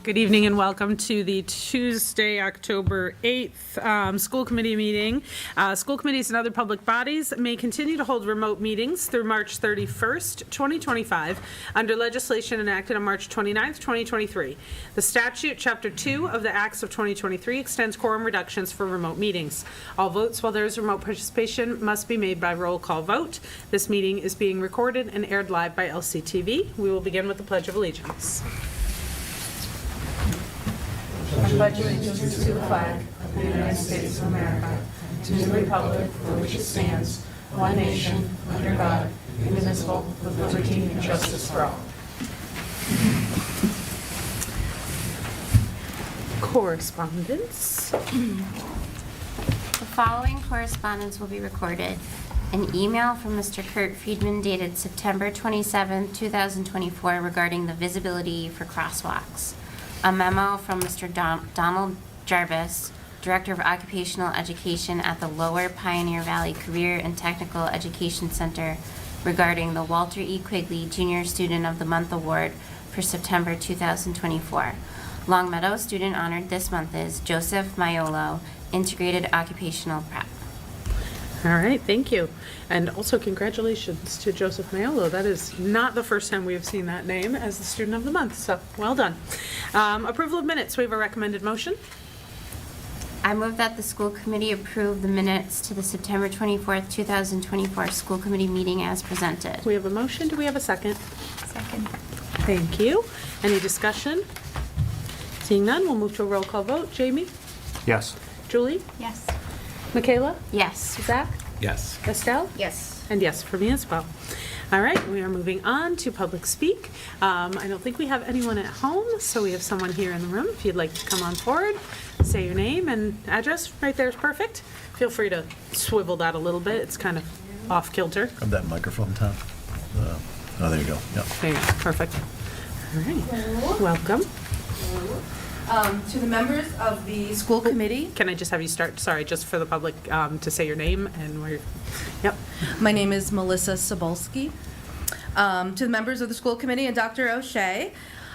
Good evening and welcome to the Tuesday, October 8th school committee meeting. School committees and other public bodies may continue to hold remote meetings through March 31st, 2025, under legislation enacted on March 29th, 2023. The statute, Chapter 2 of the Acts of 2023, extends quorum reductions for remote meetings. All votes while there is remote participation must be made by roll call vote. This meeting is being recorded and aired live by LCTV. We will begin with the Pledge of Allegiance. I pledge allegiance to the flag of the United States of America, to the republic for which it stands, one nation, under God, indivisible, with liberty and justice for all. Correspondence. The following correspondence will be recorded. An email from Mr. Kurt Friedman dated September 27, 2024 regarding the visibility for crosswalks. A memo from Mr. Donald Jarvis, Director of Occupational Education at the Lower Pioneer Valley Career and Technical Education Center regarding the Walter E. Quigley Junior Student of the Month Award for September 2024. Longmeadow student honored this month is Joseph Maiolo, Integrated Occupational Prep. All right, thank you. And also congratulations to Joseph Maiolo. That is not the first time we have seen that name as the Student of the Month, so well done. Approval of minutes, we have a recommended motion. I move that the school committee approve the minutes to the September 24th, 2024 school committee meeting as presented. We have a motion, do we have a second? Second. Thank you. Any discussion? Seeing none, we'll move to a roll call vote. Jamie? Yes. Julie? Yes. Michaela? Yes. Zach? Yes. Estelle? Yes. And yes for me as well. All right, we are moving on to public speak. I don't think we have anyone at home, so we have someone here in the room. If you'd like to come on forward, say your name and address. Right there is perfect. Feel free to swivel that a little bit. It's kind of off kilter. Grab that microphone, Tom. Oh, there you go. Yep. There you go. Perfect. All right. Hello. Welcome. To the members of the school committee, Can I just have you start, sorry, just for the public, to say your name and where you're, yep. my name is Melissa Sobolski. To the members of the school committee and Dr. O'Shea,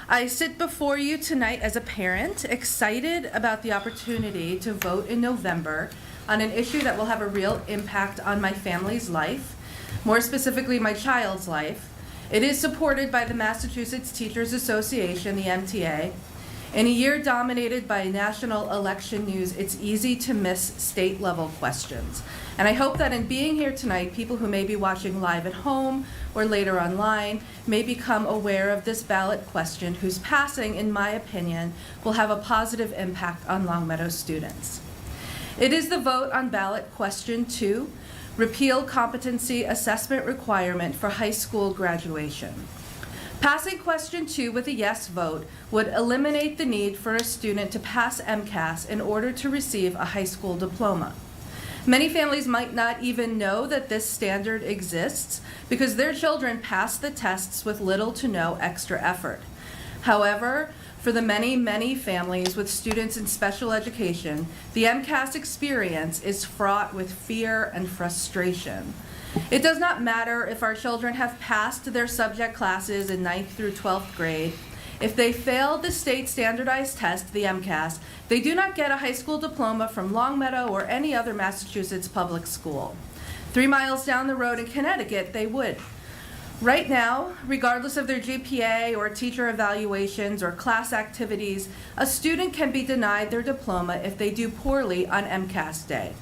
I sit before you tonight as a parent, excited about the opportunity to vote in November on an issue that will have a real impact on my family's life, more specifically my child's life. It is supported by the Massachusetts Teachers Association, the MTA. In a year dominated by national election news, it's easy to miss state-level questions. And I hope that in being here tonight, people who may be watching live at home or later online may become aware of this ballot question whose passing, in my opinion, will have a positive impact on Longmeadow students. It is the vote on ballot question 2, repeal competency assessment requirement for high school graduation. Passing question 2 with a yes vote would eliminate the need for a student to pass MCAS in order to receive a high school diploma. Many families might not even know that this standard exists because their children pass the tests with little to no extra effort. However, for the many, many families with students in special education, the MCAS experience is fraught with fear and frustration. It does not matter if our children have passed their subject classes in 9th through 12th grade. If they failed the state standardized test, the MCAS, they do not get a high school diploma from Longmeadow or any other Massachusetts public school. 3 miles down the road in Connecticut, they would. Right now, regardless of their GPA or teacher evaluations or class activities, a student can be denied their diploma if they do poorly on MCAS day.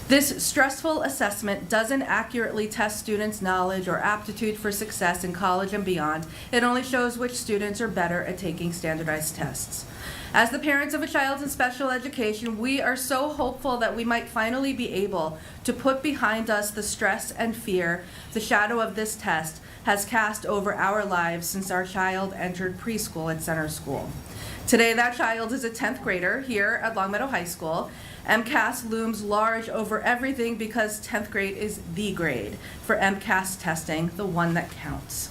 This stressful assessment doesn't accurately test students' knowledge or aptitude for success in college and beyond. It only shows which students are better at taking standardized tests. As the parents of a child in special education, we are so hopeful that we might finally be able to put behind us the stress and fear the shadow of this test has cast over our lives since our child entered preschool at Center School. Today, that child is a 10th grader here at Longmeadow High School. MCAS looms large over everything because 10th grade is the grade for MCAS testing, the one that counts.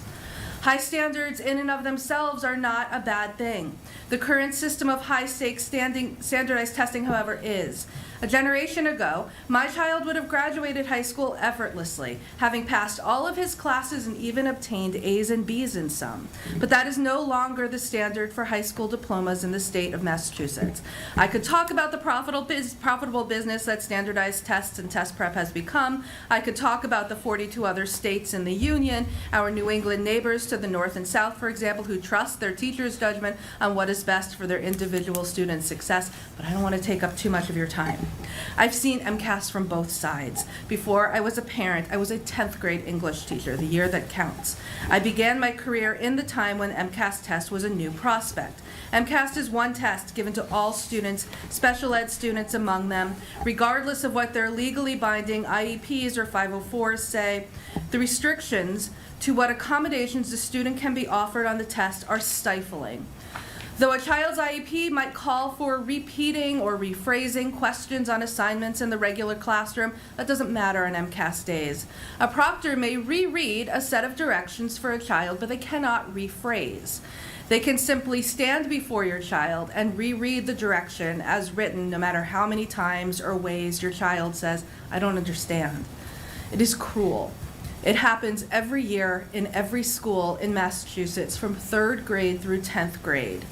High standards in and of themselves are not a bad thing. The current system of high-stakes standardized testing, however, is. A generation ago, my child would have graduated high school effortlessly, having passed all of his classes and even obtained A's and B's in some. But that is no longer the standard for high school diplomas in the state of Massachusetts. I could talk about the profitable business that standardized tests and test prep has become. I could talk about the 42 other states in the union, our New England neighbors to the north and south, for example, who trust their teachers' judgment on what is best for their individual students' success, but I don't want to take up too much of your time. I've seen MCAS from both sides. Before I was a parent, I was a 10th grade English teacher, the year that counts. I began my career in the time when MCAS test was a new prospect. MCAS is one test given to all students, special ed students among them, regardless of what their legally binding IEPs or 504s say. The restrictions to what accommodations the student can be offered on the test are stifling. Though a child's IEP might call for repeating or rephrasing questions on assignments in the regular classroom, that doesn't matter on MCAS days. A proctor may reread a set of directions for a child, but they cannot rephrase. They can simply stand before your child and reread the direction as written, no matter how many times or ways your child says, "I don't understand." It is cruel. It happens every year in every school in Massachusetts from 3rd grade through 10th grade.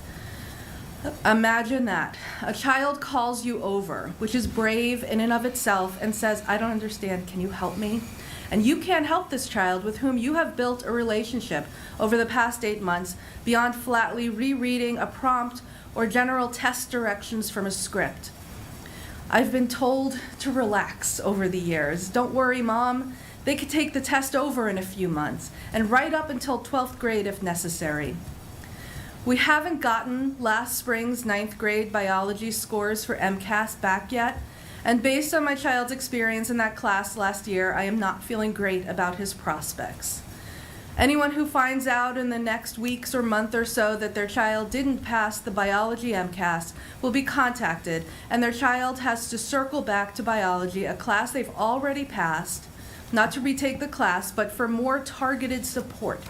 Imagine that. A child calls you over, which is brave in and of itself, and says, "I don't understand, can you help me?" And you can't help this child with whom you have built a relationship over the past 8 months beyond flatly rereading a prompt or general test directions from a script. I've been told to relax over the years. Don't worry, Mom. They could take the test over in a few months, and right up until 12th grade if necessary. We haven't gotten last spring's 9th grade biology scores for MCAS back yet, and based on my child's experience in that class last year, I am not feeling great about his prospects. Anyone who finds out in the next weeks or month or so that their child didn't pass the biology MCAS will be contacted, and their child has to circle back to biology, a class they've already passed, not to retake the class, but for more targeted support,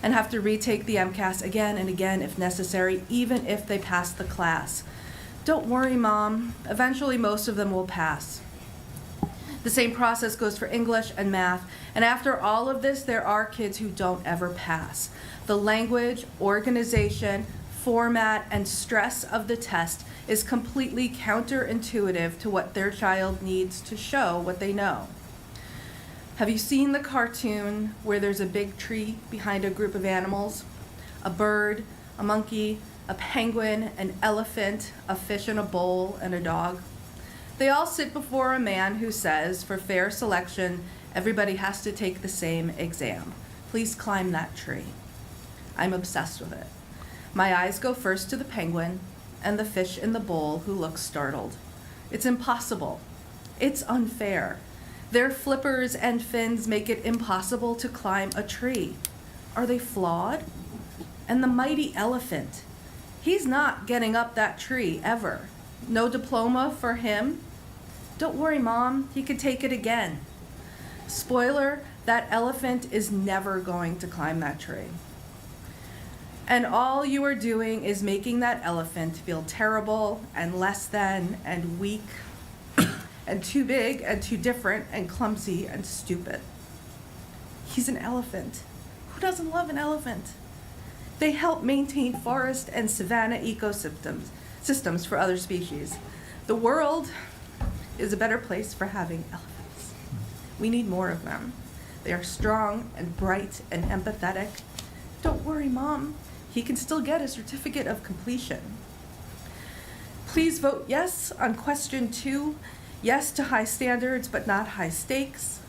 and have to retake the MCAS again and again if necessary, even if they pass the class. Don't worry, Mom. Eventually, most of them will pass. The same process goes for English and math, and after all of this, there are kids who don't ever pass. The language, organization, format, and stress of the test is completely counterintuitive to what their child needs to show what they know. Have you seen the cartoon where there's a big tree behind a group of animals? A bird, a monkey, a penguin, an elephant, a fish in a bowl, and a dog. They all sit before a man who says, for fair selection, everybody has to take the same exam. Please climb that tree. I'm obsessed with it. My eyes go first to the penguin and the fish in the bowl who looks startled. It's impossible. It's unfair. Their flippers and fins make it impossible to climb a tree. Are they flawed? And the mighty elephant, he's not getting up that tree ever. No diploma for him? Don't worry, Mom, he could take it again. Spoiler, that elephant is never going to climb that tree. And all you are doing is making that elephant feel terrible and less than and weak and too big and too different and clumsy and stupid. He's an elephant. Who doesn't love an elephant? They help maintain forest and savanna systems for other species. The world is a better place for having elephants. We need more of them. They are strong and bright and empathetic. Don't worry, Mom. He can still get a certificate of completion. Please vote yes on question 2. Yes to high standards, but not high stakes.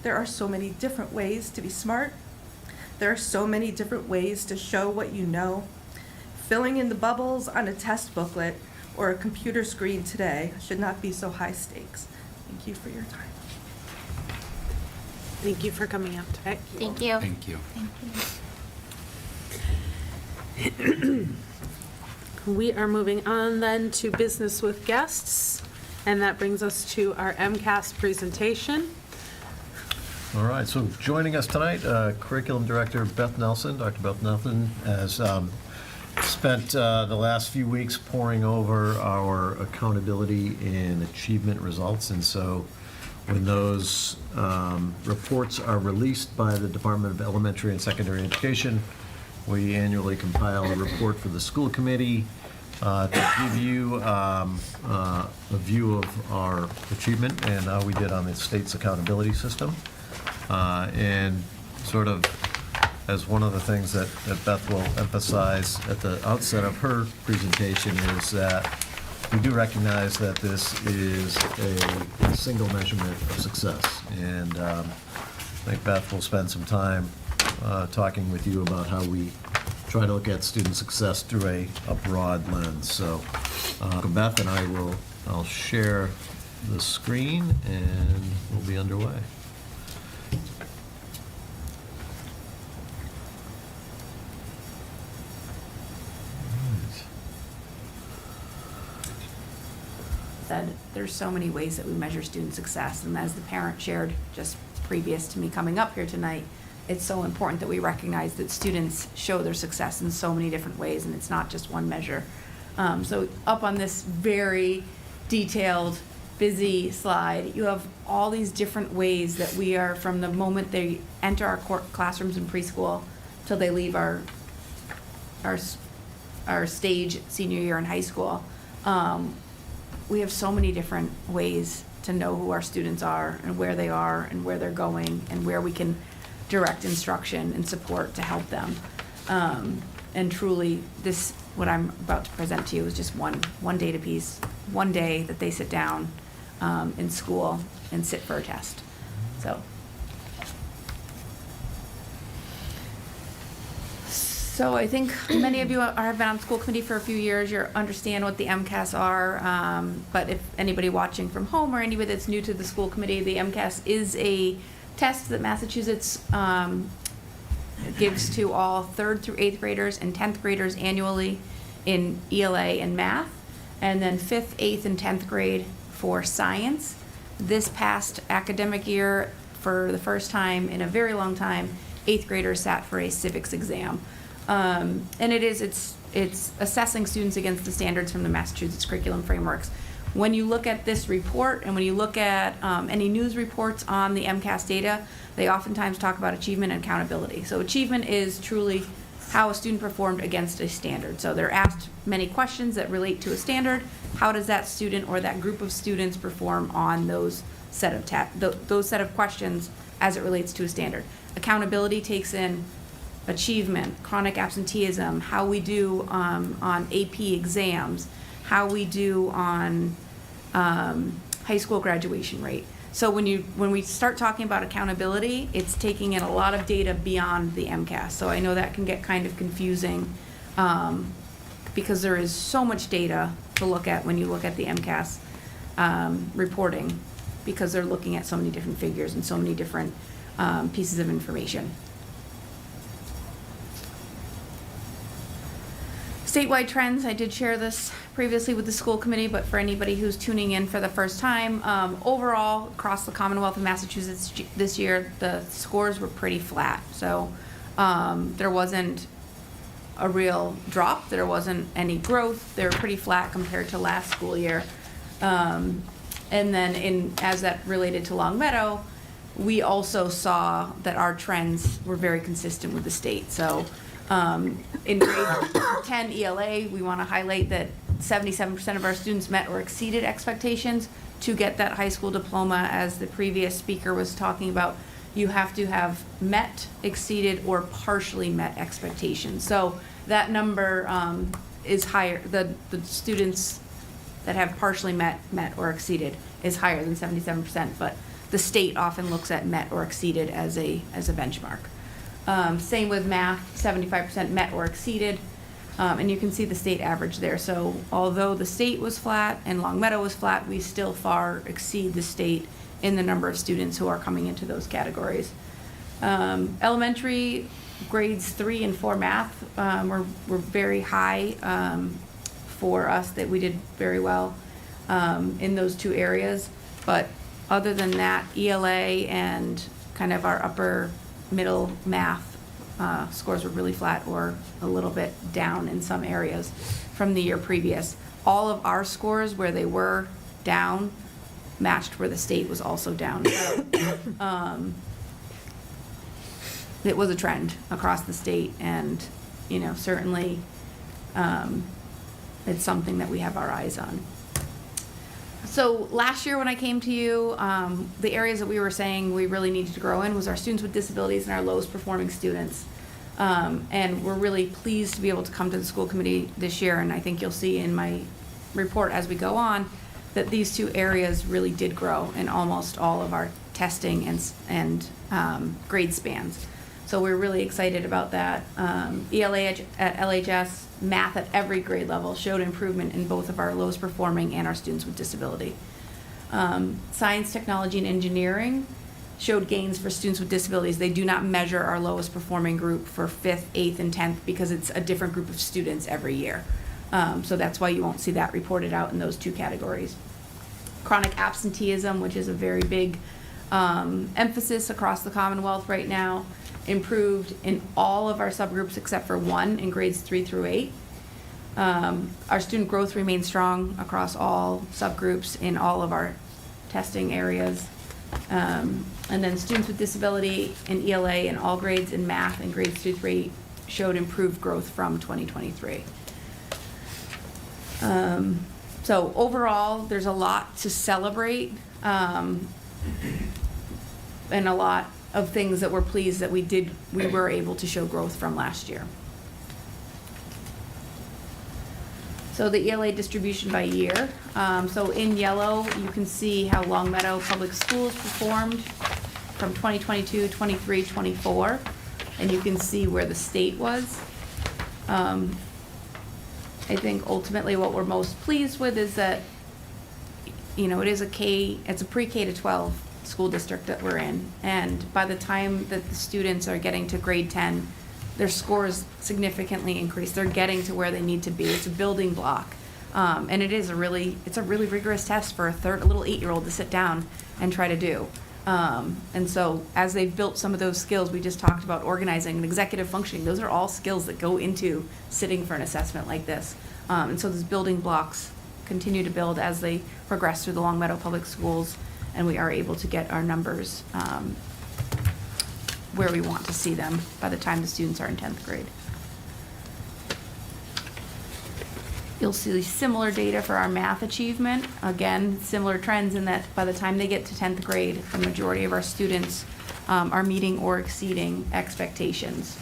There are so many different ways to be smart. There are so many different ways to show what you know. Filling in the bubbles on a test booklet or a computer screen today should not be so high stakes. Thank you for your time. Thank you for coming out today. Thank you. Thank you. We are moving on then to business with guests, and that brings us to our MCAS presentation. All right, so joining us tonight, Curriculum Director Beth Nelson. Dr. Beth Nelson has spent the last few weeks poring over our accountability and achievement results. And so when those reports are released by the Department of Elementary and Secondary Education, we annually compile a report for the school committee to give you a view of our achievement and how we did on the state's accountability system. And sort of as one of the things that Beth will emphasize at the outset of her presentation is that we do recognize that this is a single measurement of success. And I think Beth will spend some time talking with you about how we try to look at student success through a broad lens. So Beth and I'll share the screen and we'll be underway. Said there's so many ways that we measure student success, and as the parent shared just previous to me coming up here tonight, it's so important that we recognize that students show their success in so many different ways, and it's not just one measure. So up on this very detailed, busy slide, you have all these different ways that we are, from the moment they enter our classrooms in preschool till they leave our stage senior year in high school. We have so many different ways to know who our students are and where they are and where they're going and where we can direct instruction and support to help them. And truly, this, what I'm about to present to you, is just one data piece, one day that they sit down in school and sit for a test. So I think many of you have been on the school committee for a few years. You understand what the MCAS are. But if anybody watching from home or anybody that's new to the school committee, the MCAS is a test that Massachusetts gives to all 3rd through 8th graders and 10th graders annually in ELA and math, and then 5th, 8th, and 10th grade for science. This past academic year, for the first time in a very long time, 8th graders sat for a civics exam. And it's assessing students against the standards from the Massachusetts curriculum frameworks. When you look at this report and when you look at any news reports on the MCAS data, they oftentimes talk about achievement and accountability. So achievement is truly how a student performed against a standard. So they're asked many questions that relate to a standard. How does that student or that group of students perform on those set of questions as it relates to a standard? Accountability takes in achievement, chronic absenteeism, how we do on AP exams, how we do on high school graduation rate. So when we start talking about accountability, it's taking in a lot of data beyond the MCAS. So I know that can get kind of confusing because there is so much data to look at when you look at the MCAS reporting, because they're looking at so many different figures and so many different pieces of information. Statewide trends, I did share this previously with the school committee, but for anybody who's tuning in for the first time, overall, across the Commonwealth of Massachusetts this year, the scores were pretty flat. So there wasn't a real drop, there wasn't any growth, they were pretty flat compared to last school year. And then as that related to Longmeadow, we also saw that our trends were very consistent with the state. So in grade 10 ELA, we want to highlight that 77% of our students met or exceeded expectations. To get that high school diploma, as the previous speaker was talking about, you have to have met, exceeded, or partially met expectations. So that number is higher. The students that have partially met or exceeded is higher than 77%, but the state often looks at met or exceeded as a benchmark. Same with math, 75% met or exceeded, and you can see the state average there. So although the state was flat and Longmeadow was flat, we still far exceed the state in the number of students who are coming into those categories. Elementary grades 3 and 4 math were very high for us, that we did very well in those two areas. But other than that, ELA and kind of our upper middle math scores were really flat or a little bit down in some areas from the year previous. All of our scores where they were down matched where the state was also down. So, it was a trend across the state, and, you know, certainly it's something that we have our eyes on. So last year when I came to you, the areas that we were saying we really needed to grow in was our students with disabilities and our lowest performing students. And we're really pleased to be able to come to the school committee this year, and I think you'll see in my report as we go on that these two areas really did grow in almost all of our testing and grade spans. So we're really excited about that. ELA at LHS, math at every grade level showed improvement in both of our lowest performing and our students with disability. Science, technology, and engineering showed gains for students with disabilities. They do not measure our lowest performing group for 5th, 8th, and 10th because it's a different group of students every year. So that's why you won't see that reported out in those two categories. Chronic absenteeism, which is a very big emphasis across the Commonwealth right now, improved in all of our subgroups except for one in grades 3 through 8. Our student growth remains strong across all subgroups in all of our testing areas. And then students with disability in ELA in all grades in math in grades 2 through 8 showed improved growth from 2023. So overall, there's a lot to celebrate, and a lot of things that we're pleased that we were able to show growth from last year. So the ELA distribution by year. So in yellow, you can see how Longmeadow Public Schools performed from 2022, 23, 24, and you can see where the state was. I think ultimately what we're most pleased with is that, you know, it's a pre-K to 12 school district that we're in, and by the time that the students are getting to grade 10, their scores significantly increase. They're getting to where they need to be. It's a building block, and it's a really rigorous test for a little 8-year-old to sit down and try to do. And so as they've built some of those skills, we just talked about organizing and executive functioning. Those are all skills that go into sitting for an assessment like this. And so those building blocks continue to build as they progress through the Longmeadow Public Schools, and we are able to get our numbers where we want to see them by the time the students are in 10th grade. You'll see similar data for our math achievement. Again, similar trends in that by the time they get to 10th grade, the majority of our students are meeting or exceeding expectations.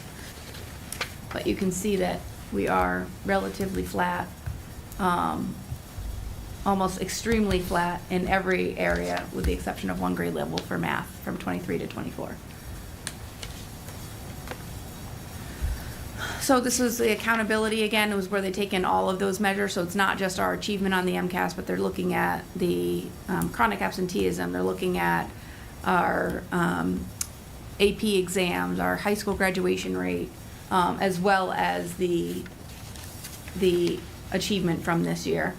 But you can see that we are relatively flat, almost extremely flat in every area with the exception of one grade level for math from 23 to 24. So this is the accountability again. It was where they take in all of those measures. So it's not just our achievement on the MCAS, but they're looking at the chronic absenteeism. They're looking at our AP exams, our high school graduation rate, as well as the achievement from this year.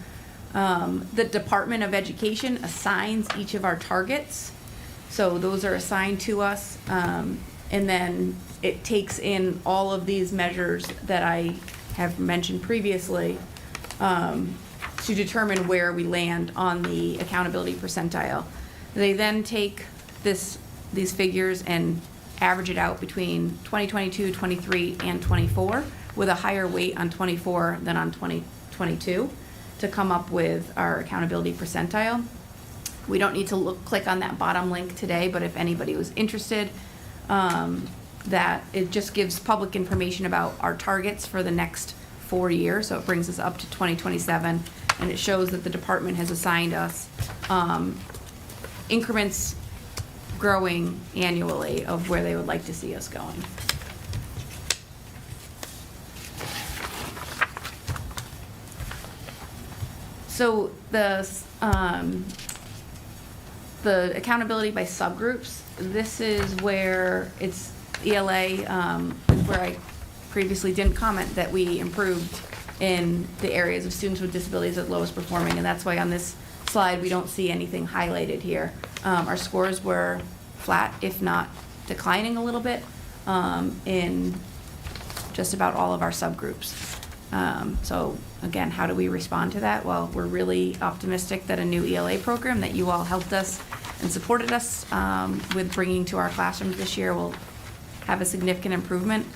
The Department of Education assigns each of our targets. So those are assigned to us. And then it takes in all of these measures that I have mentioned previously to determine where we land on the accountability percentile. They then take these figures and average it out between 2022, 23, and 24, with a higher weight on 24 than on 2022 to come up with our accountability percentile. We don't need to click on that bottom link today, but if anybody was interested, that it just gives public information about our targets for the next 4 years. So it brings us up to 2027, and it shows that the department has assigned us increments growing annually of where they would like to see us going. So the accountability by subgroups, this is where it's ELA, where I previously didn't comment that we improved in the areas of students with disabilities at lowest performing, and that's why on this slide we don't see anything highlighted here. Our scores were flat, if not declining a little bit, in just about all of our subgroups. So again, how do we respond to that? Well, we're really optimistic that a new ELA program that you all helped us and supported us with bringing to our classrooms this year will have a significant improvement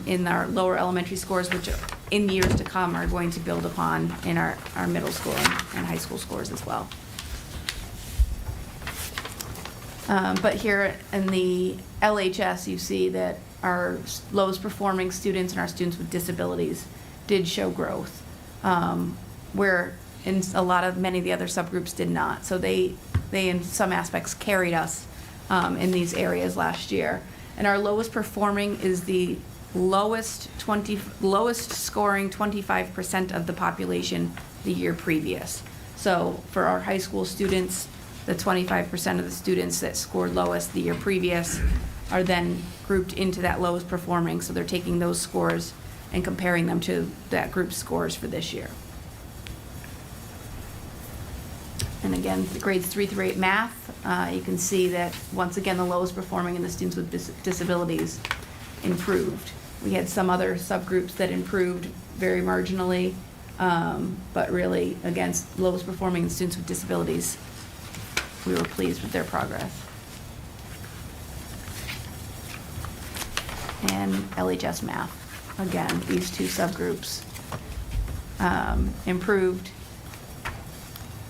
in our lower elementary scores, which in years to come are going to build upon in our middle school and high school scores as well. But here in the LHS, you see that our lowest performing students and our students with disabilities did show growth, where in many of the other subgroups did not. So they in some aspects carried us in these areas last year. And our lowest performing is the lowest scoring 25% of the population the year previous. So for our high school students, the 25% of the students that scored lowest the year previous are then grouped into that lowest performing. So they're taking those scores and comparing them to that group's scores for this year. And again, the grades 3 through 8 math, you can see that once again, the lowest performing in the students with disabilities improved. We had some other subgroups that improved very marginally, but really, against lowest performing in students with disabilities, we were pleased with their progress. And LHS math, again, these two subgroups improved.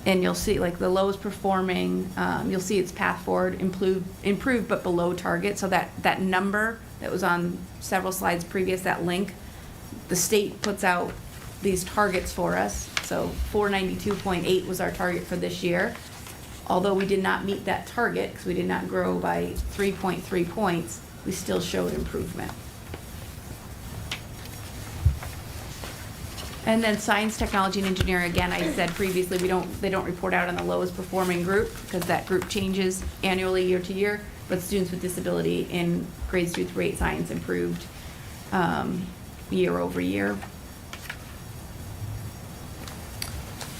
And you'll see, like, the lowest performing, you'll see its path forward improved but below target. So that number that was on several slides previous, that link, the state puts out these targets for us. So 492.8 was our target for this year. Although we did not meet that target, because we did not grow by 3.3 points, we still showed improvement. And then science, technology, and engineering, again, I said previously, they don't report out on the lowest performing group, because that group changes annually, year to year, but students with disability in grades 2 through 8 science improved year over year.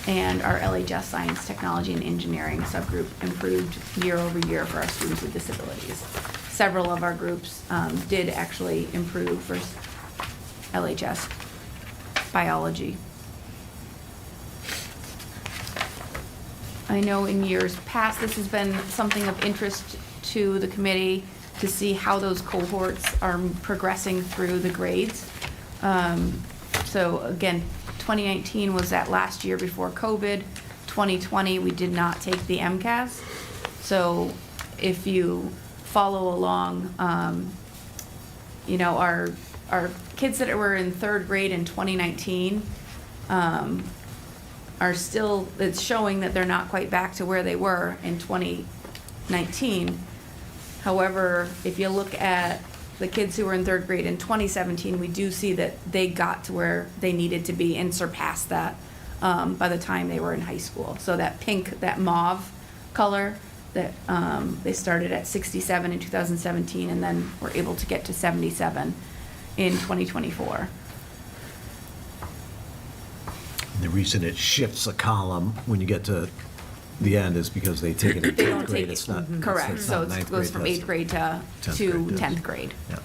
And our LHS science, technology, and engineering subgroup improved year over year for our students with disabilities. Several of our groups did actually improve for LHS biology. I know in years past, this has been something of interest to the committee to see how those cohorts are progressing through the grades. So again, 2019 was that last year before COVID. 2020, we did not take the MCAS. So if you follow along, you know, our kids that were in 3rd grade in 2019 are still, it's showing that they're not quite back to where they were in 2019. However, if you look at the kids who were in 3rd grade in 2017, we do see that they got to where they needed to be and surpassed that by the time they were in high school. So that pink, that mauve color, that they started at 67 in 2017 and then were able to get to 77 in 2024. The reason it shifts a column when you get to the end is because they take it in They 10th don't grade. take It's it, not, correct, it's so not ninth it goes from grade, 8th grade to 10th grade. Yeah.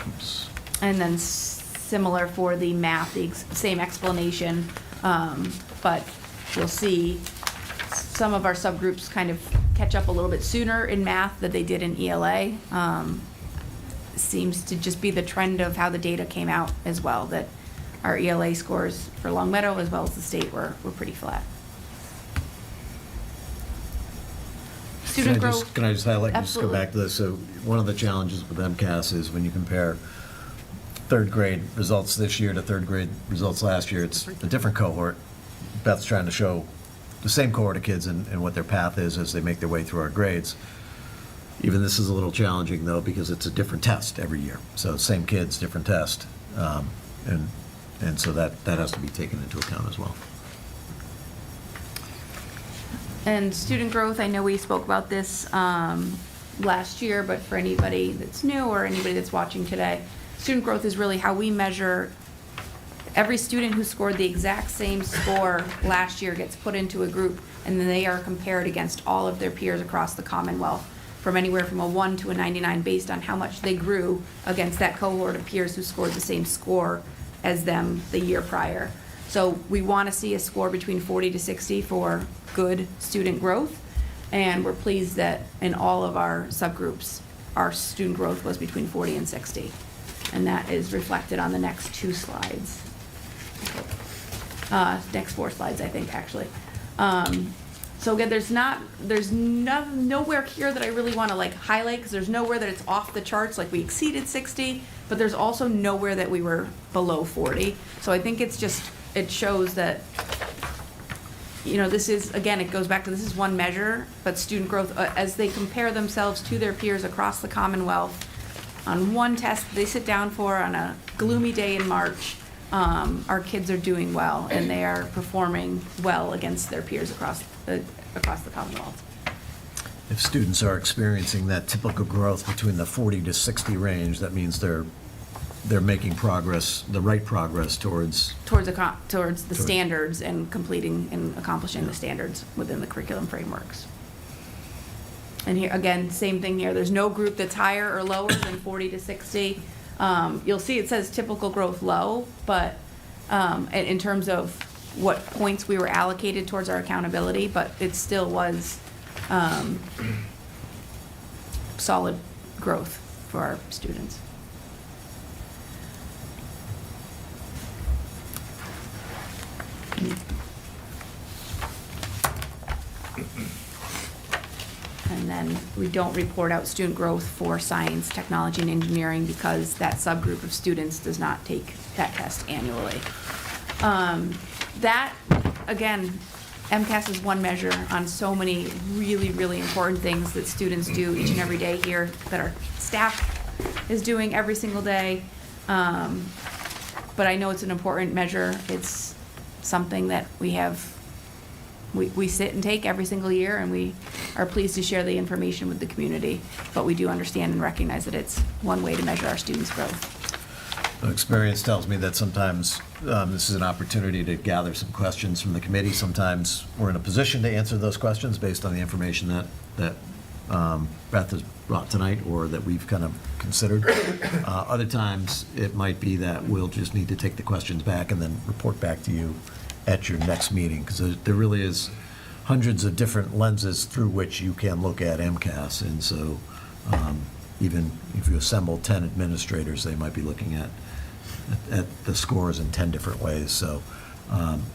Oops. And then similar for the math, the same explanation, but you'll see some of our subgroups kind of catch up a little bit sooner in math than they did in ELA. Seems to just be the trend of how the data came out as well, that our ELA scores for Longmeadow as well as the state were pretty flat. Student growth. Can I just highlight, just go Absolutely. back to this? So one of the challenges with MCAS is when you compare 3rd grade results this year to 3rd grade results last year, it's a different cohort. Beth's trying to show the same cohort of kids and what their path is as they make their way through our grades. Even this is a little challenging, though, because it's a different test every year. So same kids, different test. And so that has to be taken into account as well. And student growth, I know we spoke about this last year, but for anybody that's new or anybody that's watching today, student growth is really how we measure every student who scored the exact same score last year gets put into a group, and then they are compared against all of their peers across the Commonwealth, from anywhere from a 1 to a 99, based on how much they grew against that cohort of peers who scored the same score as them the year prior. So we want to see a score between 40 to 60 for good student growth, and we're pleased that in all of our subgroups, our student growth was between 40 and 60. And that is reflected on the next 2 slides. Next 4 slides, I think, actually. So again, there's nowhere here that I really want to like highlight, because there's nowhere that it's off the charts, like we exceeded 60, but there's also nowhere that we were below 40. So I think it shows that, this is, again, it goes back to, this is one measure, but student growth, as they compare themselves to their peers across the Commonwealth, on one test they sit down for on a gloomy day in March, our kids are doing well, and they are performing well against their peers across the Commonwealth. If students are experiencing that typical growth between the 40 to 60 range, that means they're making progress, the right progress towards the standards and completing and accomplishing the standards within the curriculum frameworks. And here, again, same thing here. There's no group that's higher or lower than 40 to 60. You'll see it says typical growth low, but in terms of what points we were allocated towards our accountability, but it still was solid growth for our students. And then we don't report out student growth for science, technology, and engineering because that subgroup of students does not take that test annually. That, again, MCAS is one measure on so many really, really important things that students do each and every day here, that our staff is doing every single day. But I know it's an important measure. It's something that we sit and take every single year, and we are pleased to share the information with the community. But we do understand and recognize that it's one way to measure our students' growth. Experience tells me that sometimes this is an opportunity to gather some questions from the committee. Sometimes we're in a position to answer those questions based on the information that Beth has brought tonight, or that we've kind of considered. Other times, it might be that we'll just need to take the questions back and then report back to you at your next meeting, because there really is hundreds of different lenses through which you can look at MCAS. And so even if you assemble 10 administrators, they might be looking at the scores in 10 different ways. So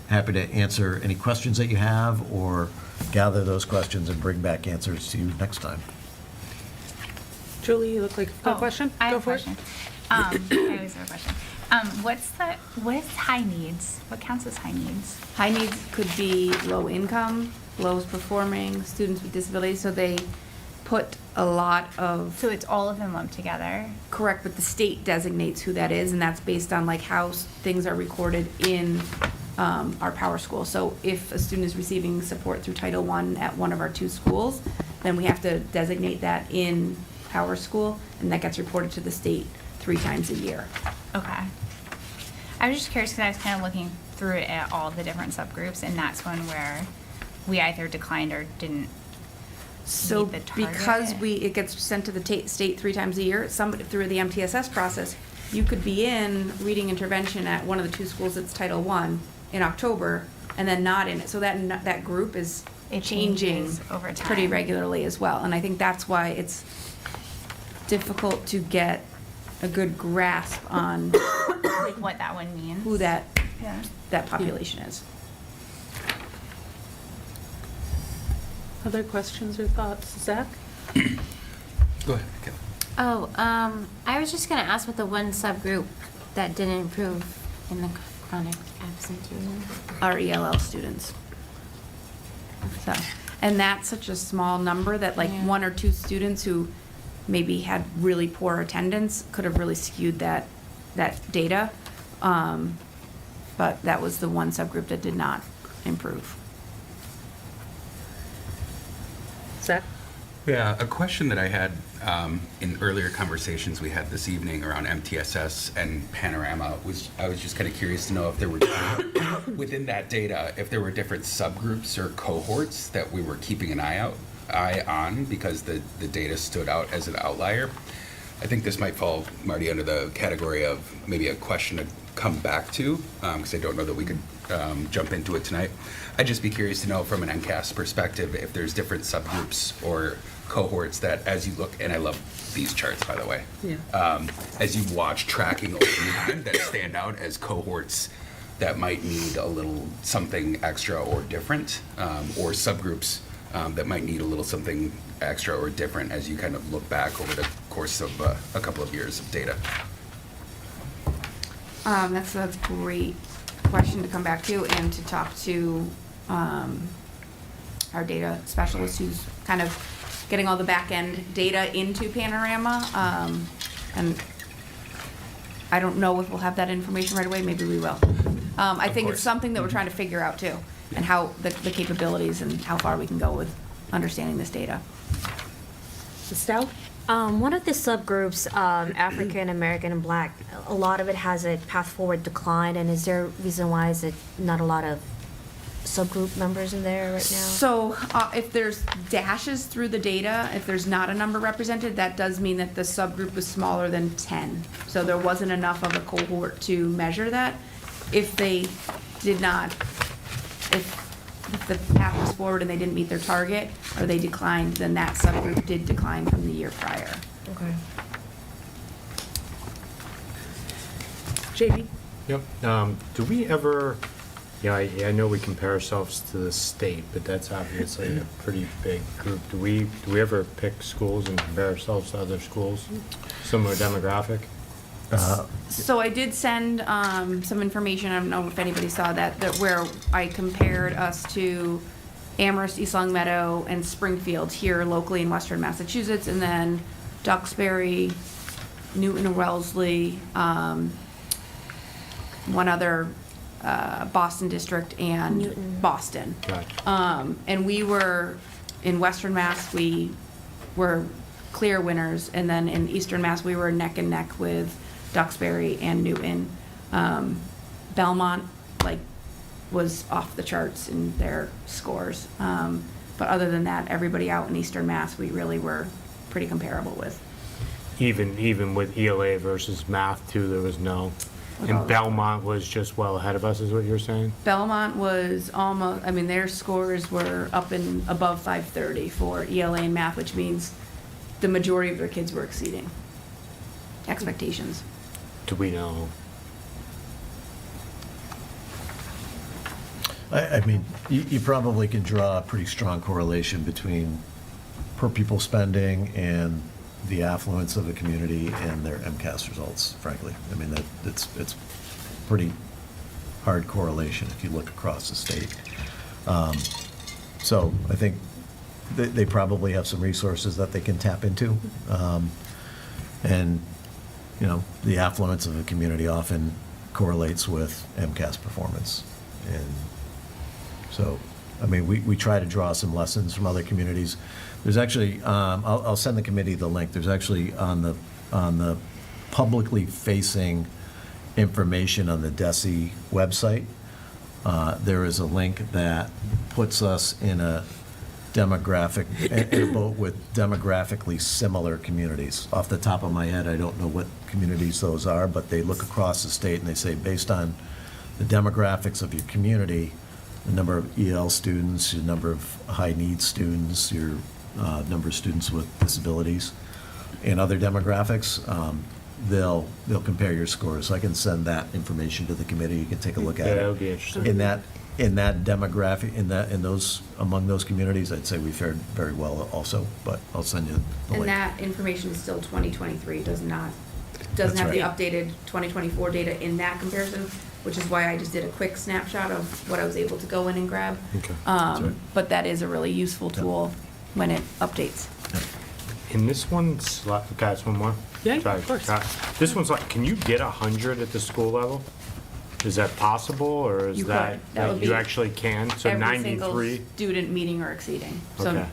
happy to answer any questions that you have, or gather those questions and bring back answers to you next time. Julie, you look like you've got a question. I Go have a for it. question. I always have a question. What is high needs? What counts as high needs? High needs could be low income, lowest performing, students with disabilities, so they put a lot of, So it's all of them lumped together. correct, but the state designates who that is, and that's based on like how things are recorded in our Power School. So if a student is receiving support through Title I at one of our 2 schools, then we have to designate that in Power School, and that gets reported to the state 3 times a year. Okay. I was just curious because I was kind of looking through it at all the different subgroups, and that's one where we either declined or didn't So meet the target. because it gets sent to the state 3 times a year, somebody through the MTSS process, you could be in reading intervention at one of the 2 schools that's Title I in October, and then not in it. So that group is It changing changes over pretty time. regularly as well. And I think that's why it's difficult to get a good grasp on like what that one means. who that Yeah. population is. Other questions or thoughts? Zach? Go ahead, Kelly. Oh, I was just gonna ask what the one subgroup that didn't improve in the chronic absenteeism. Our ELL students. So, and that's such a small number that like Yeah. 1 or 2 students who maybe had really poor attendance could have really skewed that data. But that was the one subgroup that did not improve. Zach? Yeah, a question that I had, In earlier conversations we had this evening around MTSS and Panorama, I was just kind of curious to know if there were, within that data, if there were different subgroups or cohorts that we were keeping an eye on because the data stood out as an outlier. I think this might fall, Marty, under the category of maybe a question to come back to, because I don't know that we could jump into it tonight. I'd just be curious to know from an MCAS perspective if there's different subgroups or cohorts that, as you look, and I love these charts, by the way, as you watch tracking over time that stand out as cohorts that might need a little something extra or different, or subgroups that might need a little something extra or different as you kind of look back over the course of a couple of years of data. That's a great question to come back to and to talk to our data specialist who's kind of getting all the back end data into Panorama. And I don't know if we'll have that information right away. Maybe we will. I think it's something that we're trying to figure out too, and how the capabilities and how far we can go with understanding this data. Estelle? One of the subgroups, African American and Black, a lot of it has a path forward decline, and is there a reason why is it not a lot of subgroup members in there right now? So if there's dashes through the data, if there's not a number represented, that does mean that the subgroup is smaller than 10. So there wasn't enough of a cohort to measure that. If they did not, if the path was forward and they didn't meet their target, or they declined, then that subgroup did decline from the year prior. Okay. JB? Yep. Do we ever, I know we compare ourselves to the state, but that's obviously a pretty big group. Do we ever pick schools and compare ourselves to other schools? Similar demographic? So I did send some information, I don't know if anybody saw that where I compared us to Amherst, East Long Meadow, and Springfield here locally in Western Massachusetts, and then Duxbury, Newton and Wellesley, one other Boston district, and Newton. Boston. Gotcha. And we were, in Western Mass, we were clear winners, and then in Eastern Mass, we were neck and neck with Duxbury and Newton. Belmont, was off the charts in their scores. But other than that, everybody out in Eastern Mass, we really were pretty comparable with. Even with ELA versus math too, there was no. And Belmont was just well ahead of us, is what you're saying? Belmont was almost, their scores were up and above 530 for ELA and math, which means the majority of their kids were exceeding expectations. Do we know? You probably can draw a pretty strong correlation between per pupil spending and the affluence of a community and their MCAS results, frankly. It's pretty hard correlation if you look across the state. So I think they probably have some resources that they can tap into. And, the affluence of a community often correlates with MCAS performance. And so, we try to draw some lessons from other communities. There's actually, I'll send the committee the link. There's actually on the publicly facing information on the DESE website, there is a link that puts us in a demographic, in a boat with demographically similar communities. Off the top of my head, I don't know what communities those are, but they look across the state and they say, based on the demographics of your community, the number of EL students, your number of high-needs students, your number of students with disabilities, and other demographics, they'll compare your scores. So I can send that information to the committee. You can take a look at it. Yeah, that would be interesting. In that demographic, among those communities, I'd say we fared very well also, but I'll send you the And link. that information is still 2023, doesn't That's have the right. updated 2024 data in that comparison, which is why I just did a quick snapshot of what I was able to go in and grab. Okay. That's right. But that is a really useful tool when it updates. In this one's, guys, one more? Yeah, Sorry. of course. This one's can you get 100 at the school level? Is that possible, or is You that, could. That would you be actually can? So Every single 93? student meeting or exceeding. So Okay.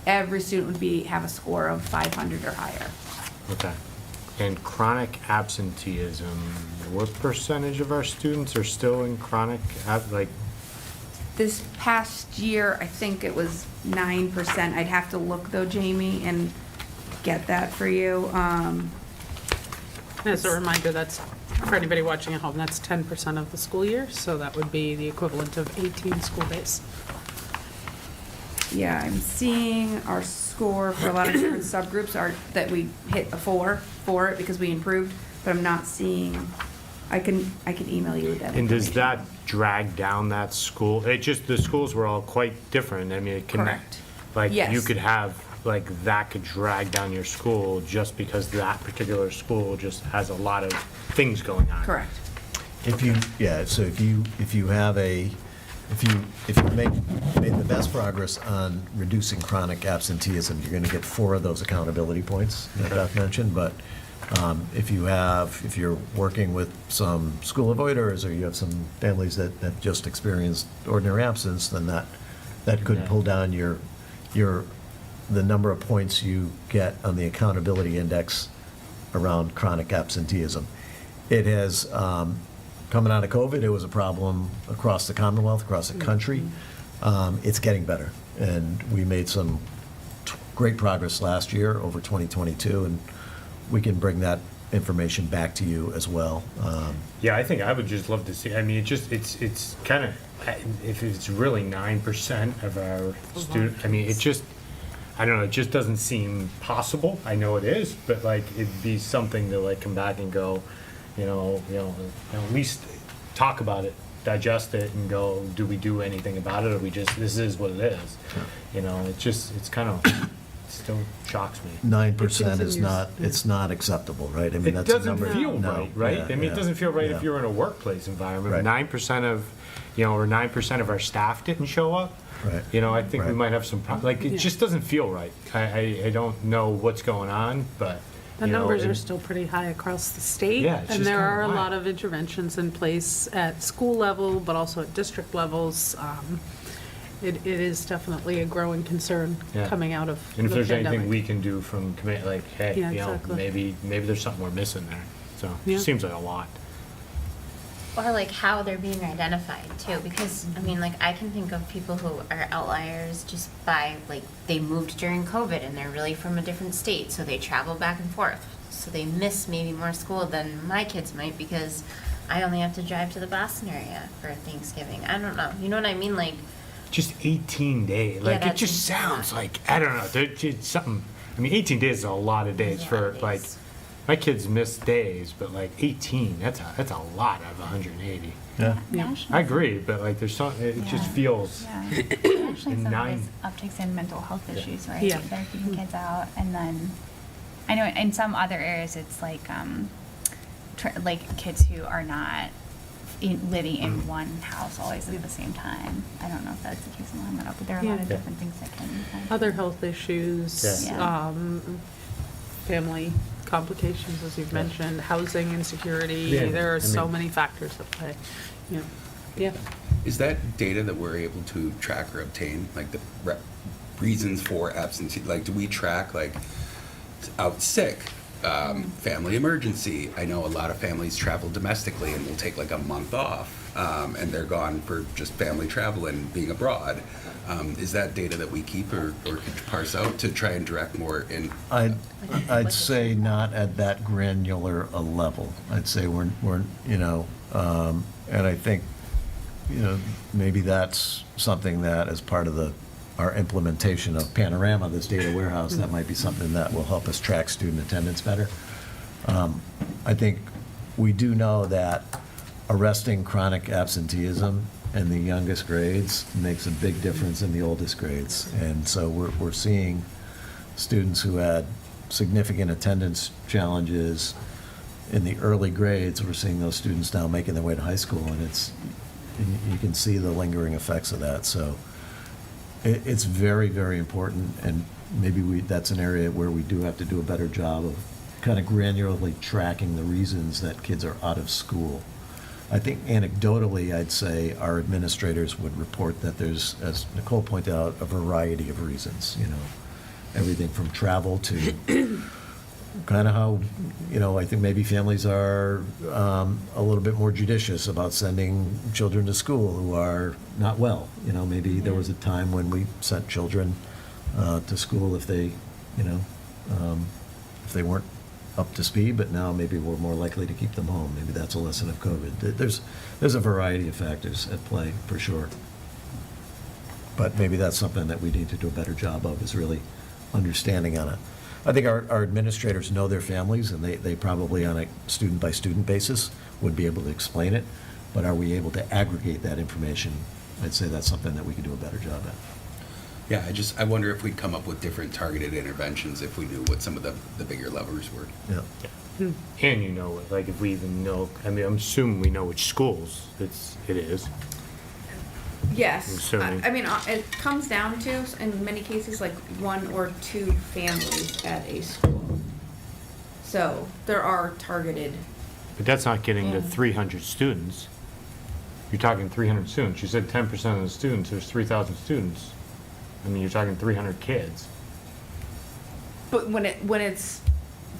every student would have a score of 500 or higher. Okay. And chronic absenteeism, what percentage of our students are still in chronic, like, This past year, I think it was 9%. I'd have to look though, Jamie, and get that for you. As a reminder, that's, for anybody watching at home, that's 10% of the school year, so that would be the equivalent of 18 school days. Yeah, I'm seeing our score for a lot of different subgroups are that we hit a 4 for it because we improved, but I'm not seeing, I can email you that. and does information. that drag down that school? It just, the schools were all quite different. I mean, it can. Correct. Like, you Yes. could have, like, that could drag down your school just because that particular school just has a lot of things going on. Correct. If you, yeah, so if you have if you made the best progress on reducing chronic absenteeism, you're going to get 4 of those accountability points that Beth mentioned, but if you're working with some school avoiders, or you have some families that have just experienced ordinary absence, then that could pull down the number of points you get on the accountability index around chronic absenteeism. It has, coming out of COVID, it was a problem across the Commonwealth, across the country. It's getting better, and we made some great progress last year over 2022, and we can bring that information back to you as well. Yeah, I think I would just love to see, I mean, it's kind of, if it's really 9% of our student, I mean, I don't know, it just doesn't seem possible. I know it is, but like, it'd be something to like come back and go, at least talk about it, digest it, and go, do we do anything about it, or we just, this is what it is? It's kind of, it still shocks me. 9% is not, it's not acceptable, right? I mean, It that's a doesn't number. feel No, right, right? yeah, I mean, it yeah, doesn't feel right yeah. if you're in a workplace environment. Right. 9% of, or 9% of our staff didn't show up. Right. I think we Right. might have some, it just doesn't feel right. I don't know what's going on, but, The you know, numbers are and- still pretty high across the state. Yeah, it's And just there kinda are a wild. lot of interventions in place at school level, but also at district levels. It is definitely a growing concern Yeah. coming out of the And if there's anything pandemic. we can do from command, like, hey, Yeah, exactly. maybe there's something we're missing there. So, it Yeah. just seems like a lot. Or like how they're being identified too, because I mean, like I can think of people who are outliers just by like they moved during COVID and they're really from a different state, so they travel back and forth, so they miss maybe more school than my kids might because I only have to drive to the Boston area for Thanksgiving. I don't know, you know what I mean? Like Just 18 days, Yeah, like, it that's just insane. sounds like, I don't know, it's something, I mean, 18 days is a lot of days Yeah, for, it like, is. my kids miss days, but like 18, that's a lot out of 180. Yeah. National- I agree, but like there's some, it just Yeah. feels, Yeah. Actually, some of nine- these upticks in mental health issues, right? Yeah. They're keeping kids out, and then I know in some other areas it's like like kids who are not living in one house always at the same time. I don't know if that's the case in Long Meadow, but there are a lot of Yeah. different things that can. Other health issues, Yeah. family complications, as you've mentioned, housing insecurity. Yeah, There I are so mean- many factors at play. Yeah. Is that data that we're able to track or obtain, like the reasons for absentee? Like, do we track like out sick, family emergency? I know a lot of families travel domestically and will take like a month off, and they're gone for just family travel and being abroad. Is that data that we keep or could you parse out to try and direct more in? I'd say not at that granular a level. I'd say we're and I think, maybe that's something that as part of our implementation of Panorama, this data warehouse, that might be something that will help us track student attendance better. I think we do know that arresting chronic absenteeism in the youngest grades makes a big difference in the oldest grades. And so we're seeing students who had significant attendance challenges in the early grades. We're seeing those students now making their way to high school, and you can see the lingering effects of that. So it's very, very important, and maybe that's an area where we do have to do a better job of kind of granularly tracking the reasons that kids are out of school. I think anecdotally, I'd say our administrators would report that there's, as Nicole pointed out, a variety of reasons, everything from travel to kind of how, I think maybe families are a little bit more judicious about sending children to school who are not well. Maybe there was a time when we sent children to school if they, if they weren't up to speed, but now maybe we're more likely to keep them home. Maybe that's a lesson of COVID. There's a variety of factors at play, for sure. But maybe that's something that we need to do a better job of, is really understanding on it. I think our administrators know their families, and they probably, on a student-by-student basis, would be able to explain it. But are we able to aggregate that information? I'd say that's something that we could do a better job at. Yeah, I wonder if we'd come up with different targeted interventions if we knew what some of the bigger levers were. Yeah. And like if we even know, I'm assuming we know which schools it is. Yes. Assuming. I mean, it comes down to, in many cases, like 1 or 2 families at a school. So there are targeted. But that's not getting to 300 students. You're talking 300 students. You said 10% of the students, there's 3,000 students. I mean, you're talking 300 kids. But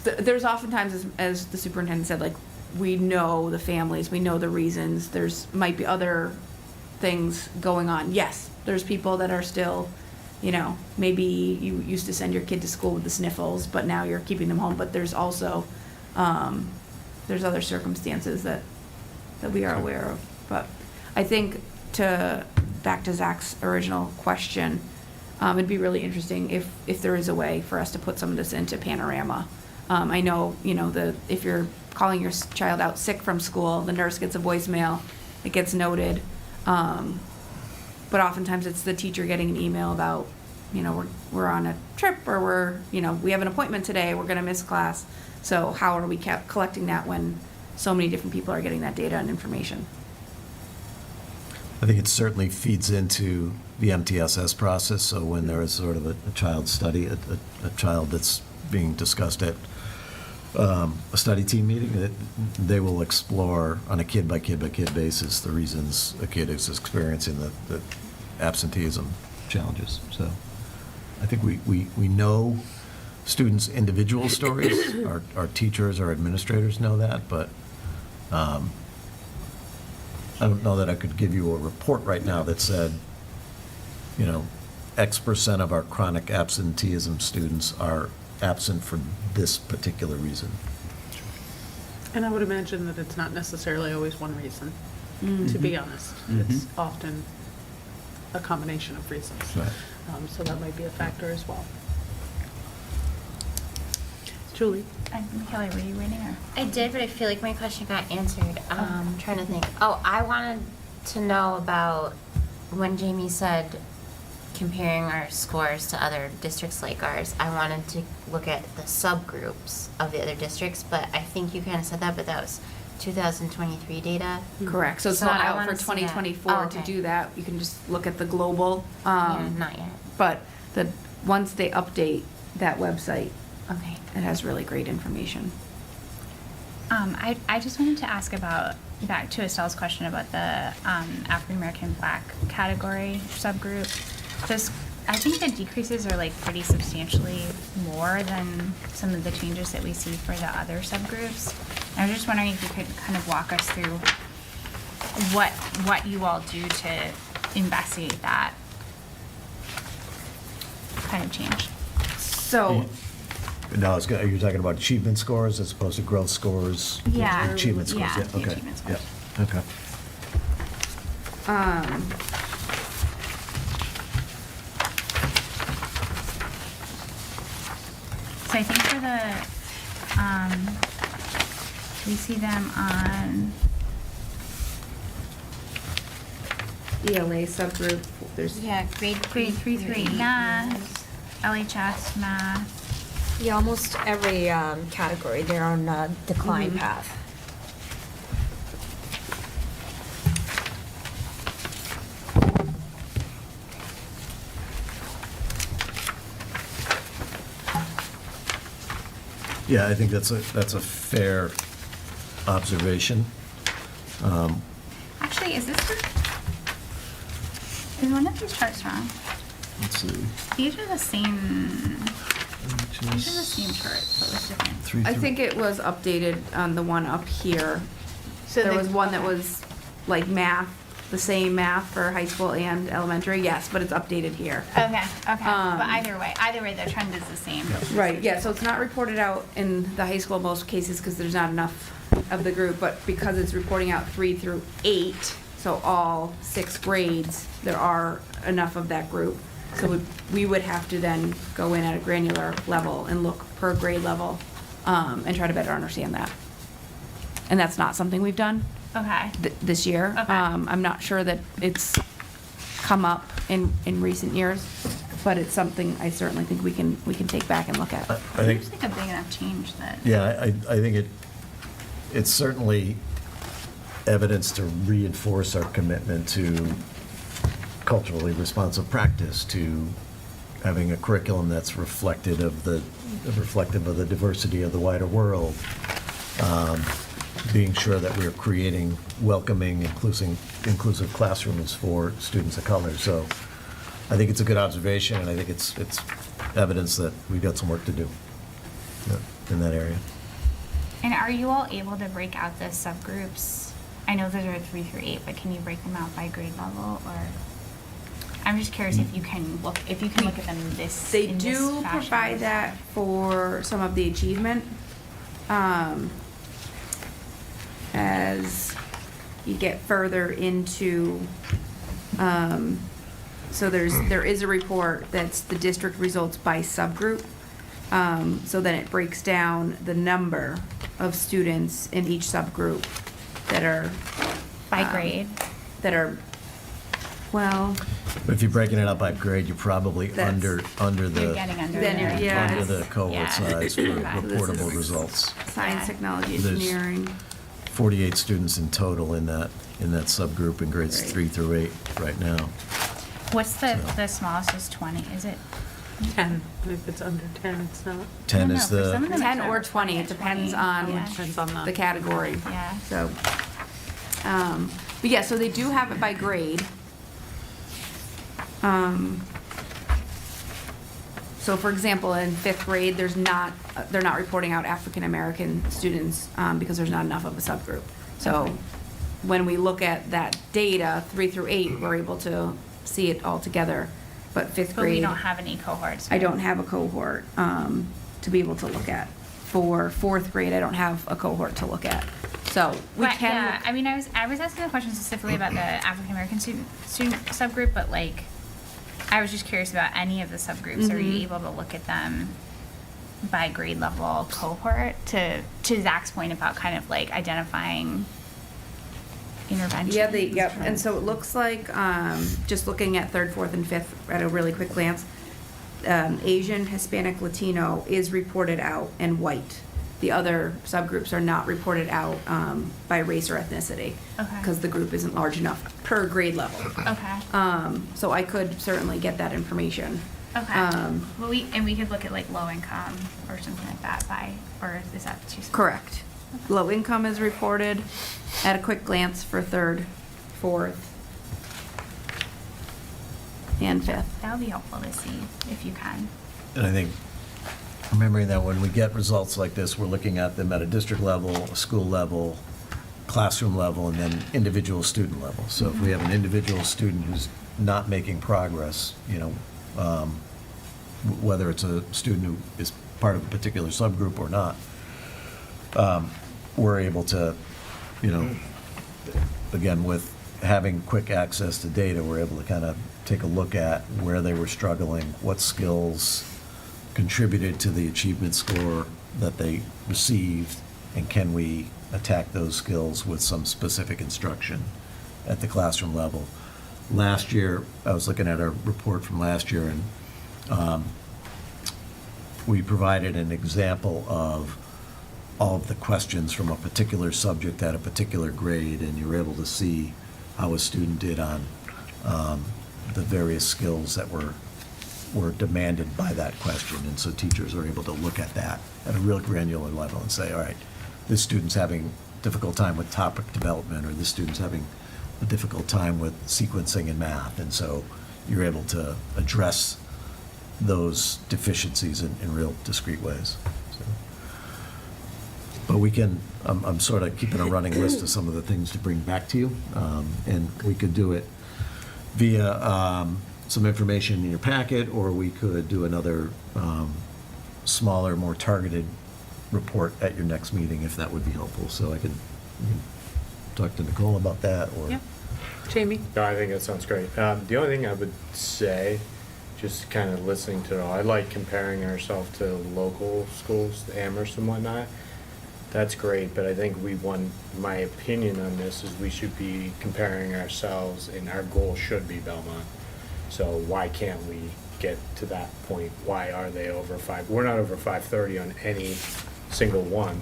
there's oftentimes, as the superintendent said, like, we know the families, we know the reasons, might be other things going on. Yes, there's people that are still, maybe you used to send your kid to school with the sniffles, but now you're keeping them home. But there's also, there's other circumstances that we are aware of. But I think back to Zach's original question, it'd be really interesting if there is a way for us to put some of this into Panorama. I know, if you're calling your child out sick from school, the nurse gets a voicemail, it gets noted. But oftentimes it's the teacher getting an email about, we're on a trip, or we have an appointment today, we're going to miss class. So how are we collecting that when so many different people are getting that data and information? I think it certainly feeds into the MTSS process. So when there is sort of a child study, a child that's being discussed at a study team meeting, they will explore on a kid-by-kid-by-kid basis the reasons a kid is experiencing the absenteeism challenges. So I think we know students' individual stories. Our teachers, our administrators know that, but I don't know that I could give you a report right now that said, X% of our chronic absenteeism students are absent for this particular reason. And I would imagine that it's not necessarily always one reason, to be honest. It's often a combination of reasons. Right. So that might be a factor as well. Julie? Kelly, were you waiting or? I did, but I feel like my question got answered. I'm trying to think. Oh, I wanted to know about when Jamie said comparing our scores to other districts like ours. I wanted to look at the subgroups of the other districts, but I think you kind of said that, but that was 2023 data. Correct. So it's So not I out wanna for see that. 2024 Oh, to okay. do that. You can just look at the global. Yeah, not yet. But once they update that website, Okay. it has really great information. I just wanted to ask about, back to Estelle's question about the African American Black category subgroup. I think the decreases are like pretty substantially more than some of the changes that we see for the other subgroups. I was just wondering if you could kind of walk us through what you all do to investigate that kind of change. So, No, you're talking about achievement scores as opposed to growth scores? Yeah. Achievement scores, Yeah, yeah, the okay. achievement scores. Yeah, okay. So I think for we see them on, ELA subgroup, there's Yeah, grade 3 math, LHS math. Yeah, almost every category, they're on a decline path. Yeah, I think that's a fair observation. Actually, is one of these charts wrong? let's see. These are the same, these are the same charts, but with different. Three I through- think it was updated on the one up here. So There they- was one that was like math, the same math for high school and elementary, yes, but it's updated here. Okay, okay, but Um, either way, the trend is the same. Right, yeah, so it's not reported out in the high school in most cases because there's not enough of the group, but because it's reporting out 3 through 8, so all 6 grades, there are enough of that group. So we would have to then go in at a granular level and look per grade level, and try to better understand that. And that's not something we've done Okay, this year. Okay. I'm not sure that it's come up in recent years, but it's something I certainly think we can take back and look at. I think, seems like a big enough change that. yeah, I think it's certainly evidence to reinforce our commitment to culturally responsive practice, to having a curriculum that's reflective of the diversity of the wider world, being sure that we're creating welcoming, inclusive classrooms for students of color. So I think it's a good observation, and I think it's evidence that we've got some work to do in that area. And are you all able to break out the subgroups? I know those are 3 through 8, but can you break them out by grade level, or? I'm just curious if you can look at them in this They in this do fashion. provide that for some of the achievement. As you get further into, so there is a report that's the district results by subgroup. So then it breaks down the number of students in each subgroup that are. By grade. That are, well, But if you're breaking it up by grade, you're probably That's- under the. You're getting under Then you're- there. yeah, Under it's- the cohort Yeah. size for Okay. reportable This is- results. science, Yeah. technology, There's- engineering. 48 students in total in that subgroup in grades Right. 3 through 8 right now. What's the smallest is 20, is it? 10, if it's under 10, it's not. 10 No, is for some the, of them 10 it's or not 20, it depends 20, on yeah. Depends on the category. Yeah. So, but yeah, so they do have it by grade. So for example, in 5th grade, they're not reporting out African-American students, because there's not enough of a subgroup. So when we look at that data, 3 through 8, we're able to see it all together. But 5th But we grade, don't have any cohorts. I don't have a cohort, to be able to look at. For 4th grade, I don't have a cohort to look at. So we But, can. yeah, I mean, I was asking the question specifically about the African American student subgroup, but like, I was just curious about any of the subgroups. Are you able to look at them by grade level cohort to Zach's point about kind of like identifying interventions? Yeah, yep, and so it looks like, just looking at 3rd, 4th, and 5th at a really quick glance, Asian, Hispanic, Latino is reported out, and white. The other subgroups are not reported out by race or ethnicity. Okay. Because the group isn't large enough per grade level. Okay. So I could certainly get that information. Okay. Well, we could look at like low income or something like that or is that too small? Correct. Low income is reported at a quick glance for 3rd, 4th, and 5th. That would be helpful to see if you can. and I think, remembering that when we get results like this, we're looking at them at a district level, a school level, classroom level, and then individual student level. So if we have an individual student who's not making progress, whether it's a student who is part of a particular subgroup or not, we're able to, again, with having quick access to data, we're able to kind of take a look at where they were struggling, what skills contributed to the achievement score that they received, and can we attack those skills with some specific instruction at the classroom level. Last year, I was looking at our report from last year, and we provided an example of all of the questions from a particular subject at a particular grade, and you were able to see how a student did on the various skills that were demanded by that question. And so teachers are able to look at that at a real granular level and say, all right, this student's having a difficult time with topic development, or this student's having a difficult time with sequencing in math. And so you're able to address those deficiencies in real discrete ways. So. But we can, I'm sort of keeping a running list of some of the things to bring back to you, and we could do it via some information in your packet, or we could do another smaller, more targeted report at your next meeting, if that would be helpful. So you can talk to Nicole about that, or... Yeah. Jamie? No, I think that sounds great. The only thing I would say, just kind of listening to it all, I like comparing ourselves to local schools, the Amherst and whatnot. That's great, but I think my opinion on this is we should be comparing ourselves, and our goal should be Belmont. So why can't we get to that point? Why are they over 5? We're not over 530 on any single one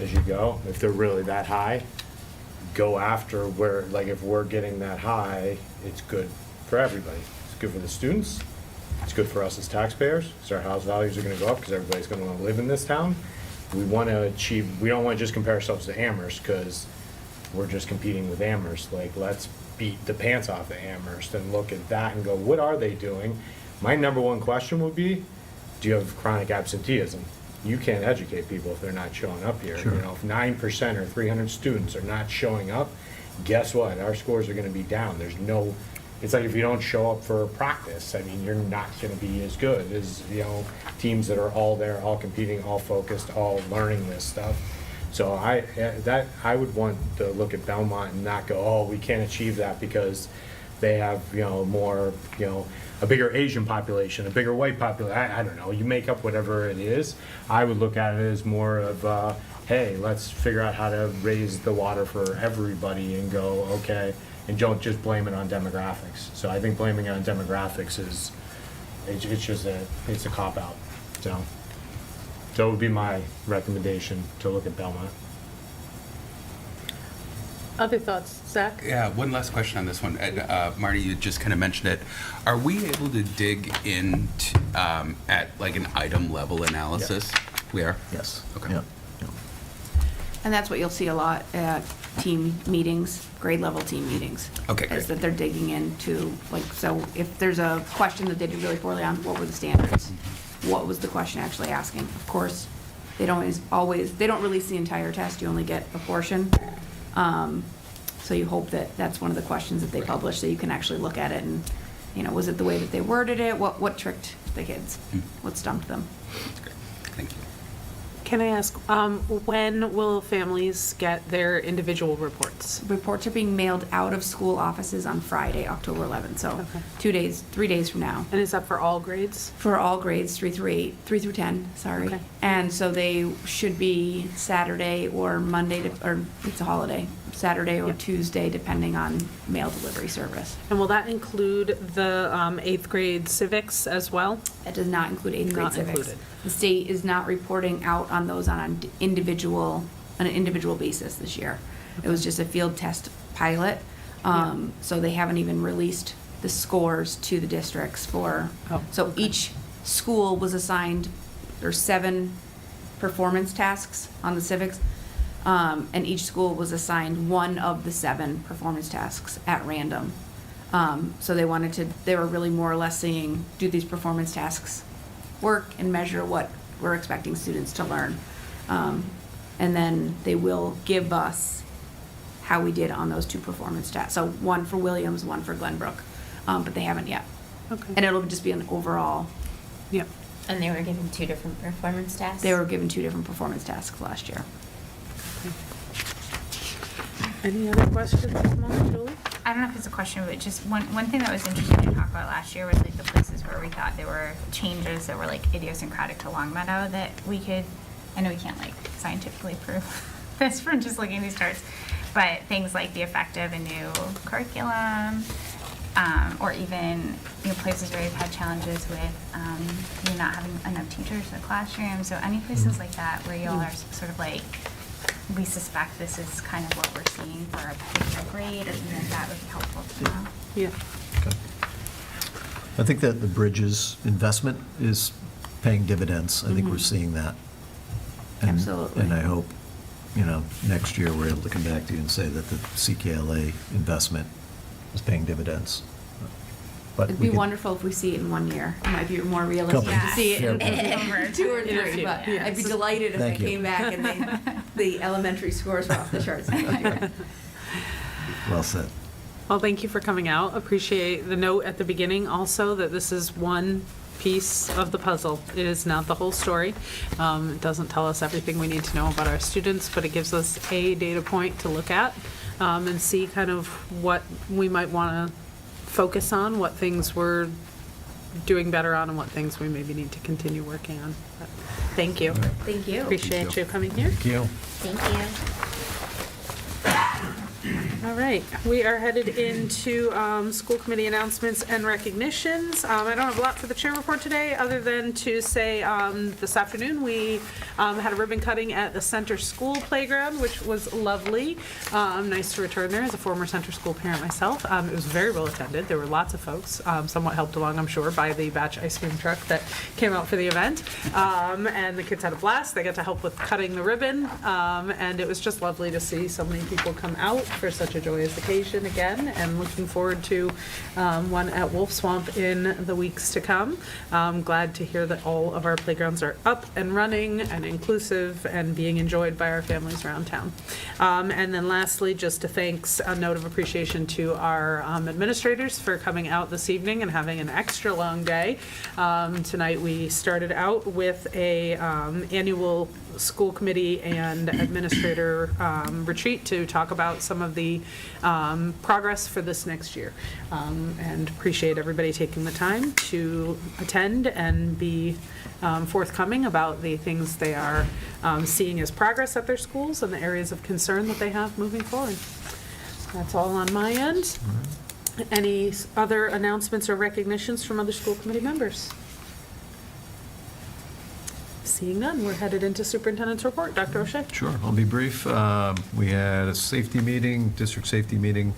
as you go. If they're really that high, go after where, like if we're getting that high, it's good for everybody. It's good for the students. It's good for us as taxpayers, because our house values are gonna go up, because everybody's gonna wanna live in this town. We wanna achieve, we don't wanna just compare ourselves to Amherst, because we're just competing with Amherst. Like, let's beat the pants off of Amherst and look at that and go, what are they doing? My number one question would be, do you have chronic absenteeism? You can't educate people if they're not showing up here. Sure. You know, if 9% or 300 students are not showing up, guess what? Our scores are gonna be down. There's no, it's like if you don't show up for practice, I mean, you're not gonna be as good as, you know, teams that are all there, all competing, all focused, all learning this stuff. So I would want to look at Belmont and not go, oh, we can't achieve that because they have, you know, more, you know, a bigger Asian population, a bigger white population. I don't know. You make up whatever it is. I would look at it as more of, hey, let's figure out how to raise the water for everybody and go, okay, and don't just blame it on demographics. So I think blaming it on demographics is, it's just it's a cop-out. So that would be my recommendation, to look at Belmont. Other thoughts, Zach? Yeah, one last question on this one. Marty, you just kind of mentioned it. Are we able to dig in at like an item level analysis? We are? Yes. Okay. Yeah. And that's what you'll see a lot at team meetings, grade level team meetings. Okay, great. Is that they're digging into, like, so if there's a question that they did really poorly on, what were the standards? What was the question actually asking? Of course, they don't they don't release the entire test, you only get a portion. So you hope that that's one of the questions that they publish, so you can actually look at it and, you know, was it the way that they worded it? What tricked the kids? What stumped them? That's great. Thank you. Can I ask, when will families get their individual reports? Reports are being mailed out of school offices on Friday, October 11th, so Okay. 3 days from now. And is that for all grades? For all grades, 3 through 10, sorry. Okay. And so they should be Saturday or Monday, or it's a holiday, Saturday or Yep. Tuesday, depending on mail delivery service. And will that include the 8th grade civics as well? That does not include 8th grade Not civics. included. The state is not reporting out on those on an individual basis this year. It was just a field test pilot. So they haven't even released the scores to the districts for, Oh, so okay. each school was assigned, there's 7 performance tasks on the civics. And each school was assigned one of the 7 performance tasks at random. So they were really more or less seeing, do these performance tasks work, and measure what we're expecting students to learn. And then they will give us how we did on those 2 performance tasks. So one for Williams, one for Glenbrook, but they haven't yet. Okay. And it'll just be an overall, Yep. And they were given 2 different performance tasks? they were given 2 different performance tasks last year. Any other questions, Mona, Julie? I don't know if it's a question, but just one thing that was interesting to talk about last year was like the places where we thought there were changes that were like idiosyncratic to Longmeadow that we could, I know we can't like scientifically prove this from just looking at these charts, but things like the effect of a new curriculum, or even, you know, places where we've had challenges with, you know, not having enough teachers in the classroom. So any places like that where y'all are sort of like, we suspect this is kind of what we're seeing for a particular grade, or something like that would be helpful to know. Yeah. Okay. I think that the Bridges investment is paying dividends. I think we're seeing that. And- Absolutely. And I hope, you know, next year we're able to come back to you and say that the CKLA investment is paying dividends. but It'd we be could- wonderful if we see it in 1 year. It might be more realistic to Couple. see it in Yeah. Over 2 or In a 3, few, but yes. I'd be delighted if they Thank you. came back and the elementary scores were off the charts. Well said. Well, thank you for coming out. Appreciate the note at the beginning also that this is one piece of the puzzle. It is not the whole story. It doesn't tell us everything we need to know about our students, but it gives us a data point to look at and see kind of what we might want to focus on, what things we're doing better on, and what things we maybe need to continue working on. But thank you. Thank you. Appreciate you coming here. Thank you. Thank you. All right, we are headed into school committee announcements and recognitions. I don't have a lot for the chair report today, other than to say this afternoon, we had a ribbon cutting at the Center School Playground, which was lovely. Nice to return there as a former Center School parent myself. It was very well attended. There were lots of folks, somewhat helped along, I'm sure, by the batch ice cream truck that came out for the event. And the kids had a blast. They got to help with cutting the ribbon. And it was just lovely to see so many people come out for such a joyous occasion again, and looking forward to one at Wolf Swamp in the weeks to come. Glad to hear that all of our playgrounds are up and running and inclusive and being enjoyed by our families around town. And then lastly, just a note of appreciation to our administrators for coming out this evening and having an extra long day. Tonight we started out with a annual school committee and administrator retreat to talk about some of the progress for this next year. And appreciate everybody taking the time to attend and be forthcoming about the things they are seeing as progress at their schools and the areas of concern that they have moving forward. That's all on my end. Any other announcements or recognitions from other school committee members? Seeing none, we're headed into superintendent's report. Dr. O'Shea? Sure, I'll be brief. We had a safety meeting, district safety meeting,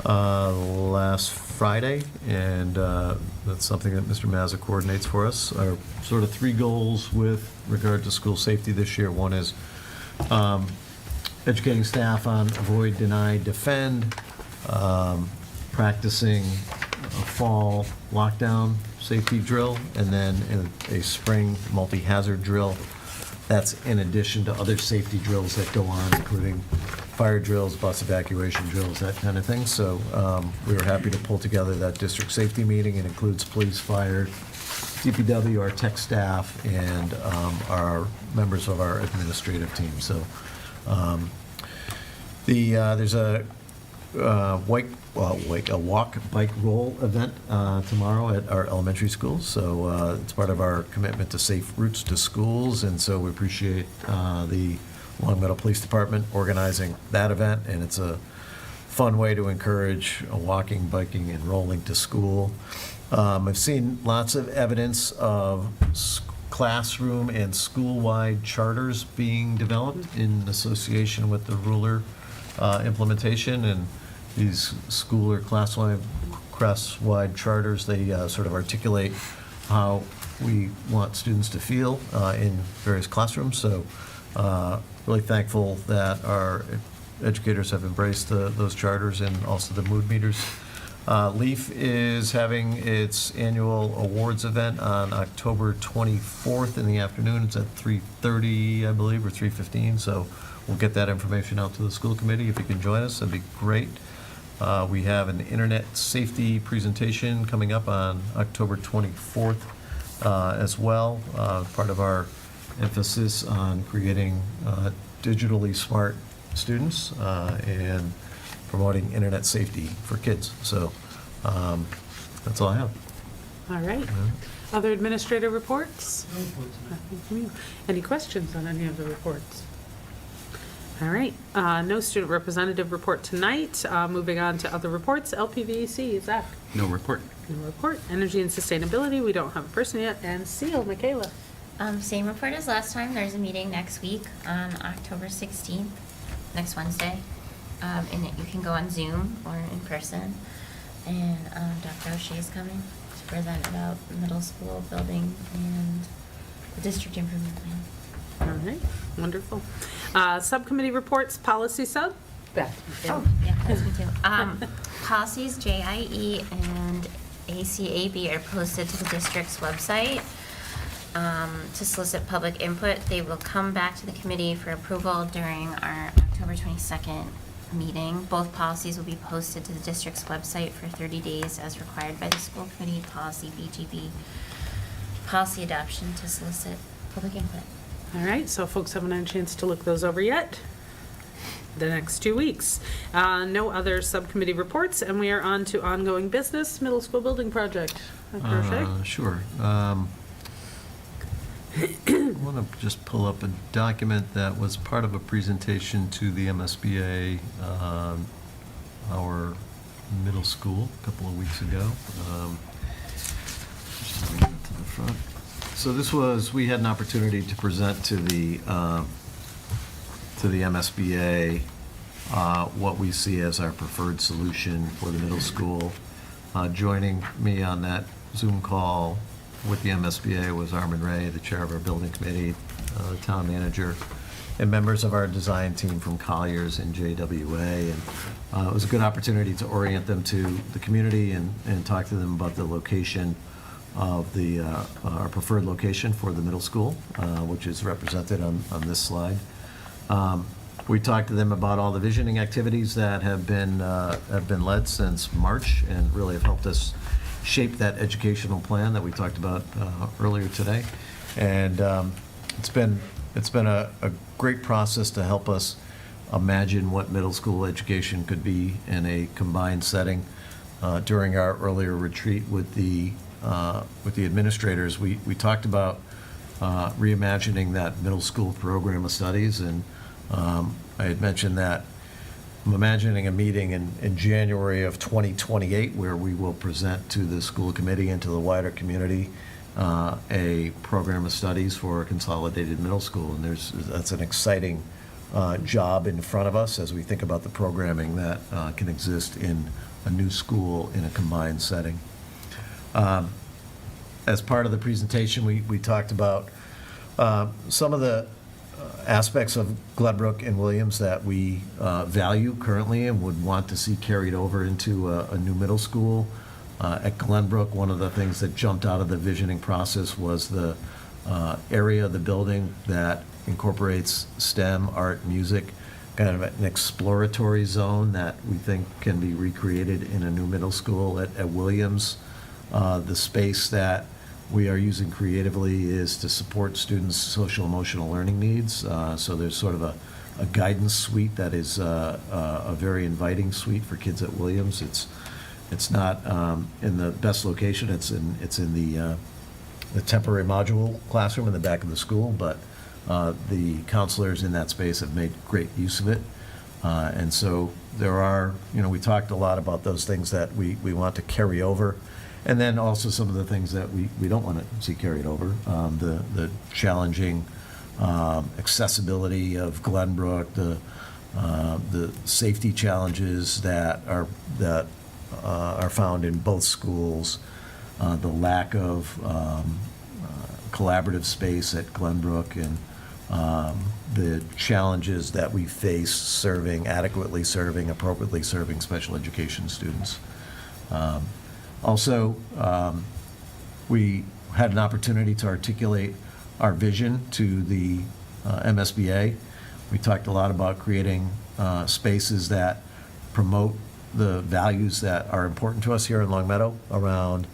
last Friday, and that's something that Mr. Mazza coordinates for us. Our sort of 3 goals with regard to school safety this year. One is educating staff on avoid, deny, defend, practicing a fall lockdown safety drill, and then a spring multi-hazard drill. That's in addition to other safety drills that go on, including fire drills, bus evacuation drills, that kind of thing. So we were happy to pull together that district safety meeting. It includes police, fire, DPW, our tech staff, and our members of our administrative team. So there's a walk, bike, roll event tomorrow at our elementary school. So it's part of our commitment to safe routes to schools, and so we appreciate the Long Meadow Police Department organizing that event, and it's a fun way to encourage walking, biking, and rolling to school. I've seen lots of evidence of classroom and school-wide charters being developed in association with the ruler implementation, and these school or class-wide charters, they sort of articulate how we want students to feel in various classrooms. So really thankful that our educators have embraced those charters and also the mood meters. LEAF is having its annual awards event on October 24th in the afternoon. It's at 3:30, I believe, or 3:15. So we'll get that information out to the school committee. If you can join us, that'd be great. We have an internet safety presentation coming up on October 24th as well, part of our emphasis on creating digitally smart students and promoting internet safety for kids. So that's all I have. All right. Other administrator reports? Nothing from you. Any questions on any of the reports? All right. No student representative report tonight. Moving on to other reports. LPVEC, Zach? No report. No report. Energy and sustainability, we don't have a person yet. And SEAL, Michaela? Same report as last time. There's a meeting next week on October 16th, next Wednesday. And you can go on Zoom or in person. And Dr. O'Shea is coming to present about the middle school building and the district improvement plan. All right. Wonderful. Subcommittee reports, policy sub? Beth? Oh, yeah, that's me too. Policies, JIE and ACAB are posted to the district's website to solicit public input. They will come back to the committee for approval during our October 22nd meeting. Both policies will be posted to the district's website for 30 days as required by the school committee policy BGB policy adoption to solicit public input. All right, so folks haven't had a chance to look those over yet. The next 2 weeks. No other subcommittee reports, and we are on to ongoing business, middle school building project. Crochet? Sure. I want to just pull up a document that was part of a presentation to the MSBA, our middle school, a couple of weeks ago. Just bring it to the front. So this was, we had an opportunity to present to the MSBA what we see as our preferred solution for the middle school. Joining me on that Zoom call with the MSBA was Armin Ray, the chair of our building committee, the town manager, and members of our design team from Colliers and JWA. And it was a good opportunity to orient them to the community and talk to them about the location of our preferred location for the middle school, which is represented on this slide. We talked to them about all the visioning activities that have been led since March and really have helped us shape that educational plan that we talked about earlier today. And it's been a great process to help us imagine what middle school education could be in a combined setting. During our earlier retreat with the administrators, we talked about reimagining that middle school program of studies, and I had mentioned that I'm imagining a meeting in January of 2028 where we will present to the school committee and to the wider community a program of studies for a consolidated middle school, and that's an exciting job in front of us as we think about the programming that can exist in a new school in a combined setting. As part of the presentation, we talked about some of the aspects of Glenbrook and Williams that we value currently and would want to see carried over into a new middle school. At Glenbrook, one of the things that jumped out of the visioning process was the area of the building that incorporates STEM, art, music, kind of an exploratory zone that we think can be recreated in a new middle school. At Williams, the space that we are using creatively is to support students' social emotional learning needs. So there's sort of a guidance suite that is a very inviting suite for kids at Williams. It's not in the best location. It's in the temporary module classroom in the back of the school, but the counselors in that space have made great use of it. And so there are, we talked a lot about those things that we want to carry over. And then also some of the things that we don't want to see carried over. The challenging accessibility of Glenbrook, the safety challenges that are found in both schools, the lack of collaborative space at Glenbrook, and the challenges that we face adequately serving, appropriately serving special education students. Also, we had an opportunity to articulate our vision to the MSBA. We talked a lot about creating spaces that promote the values that are important to us here in Longmeadow around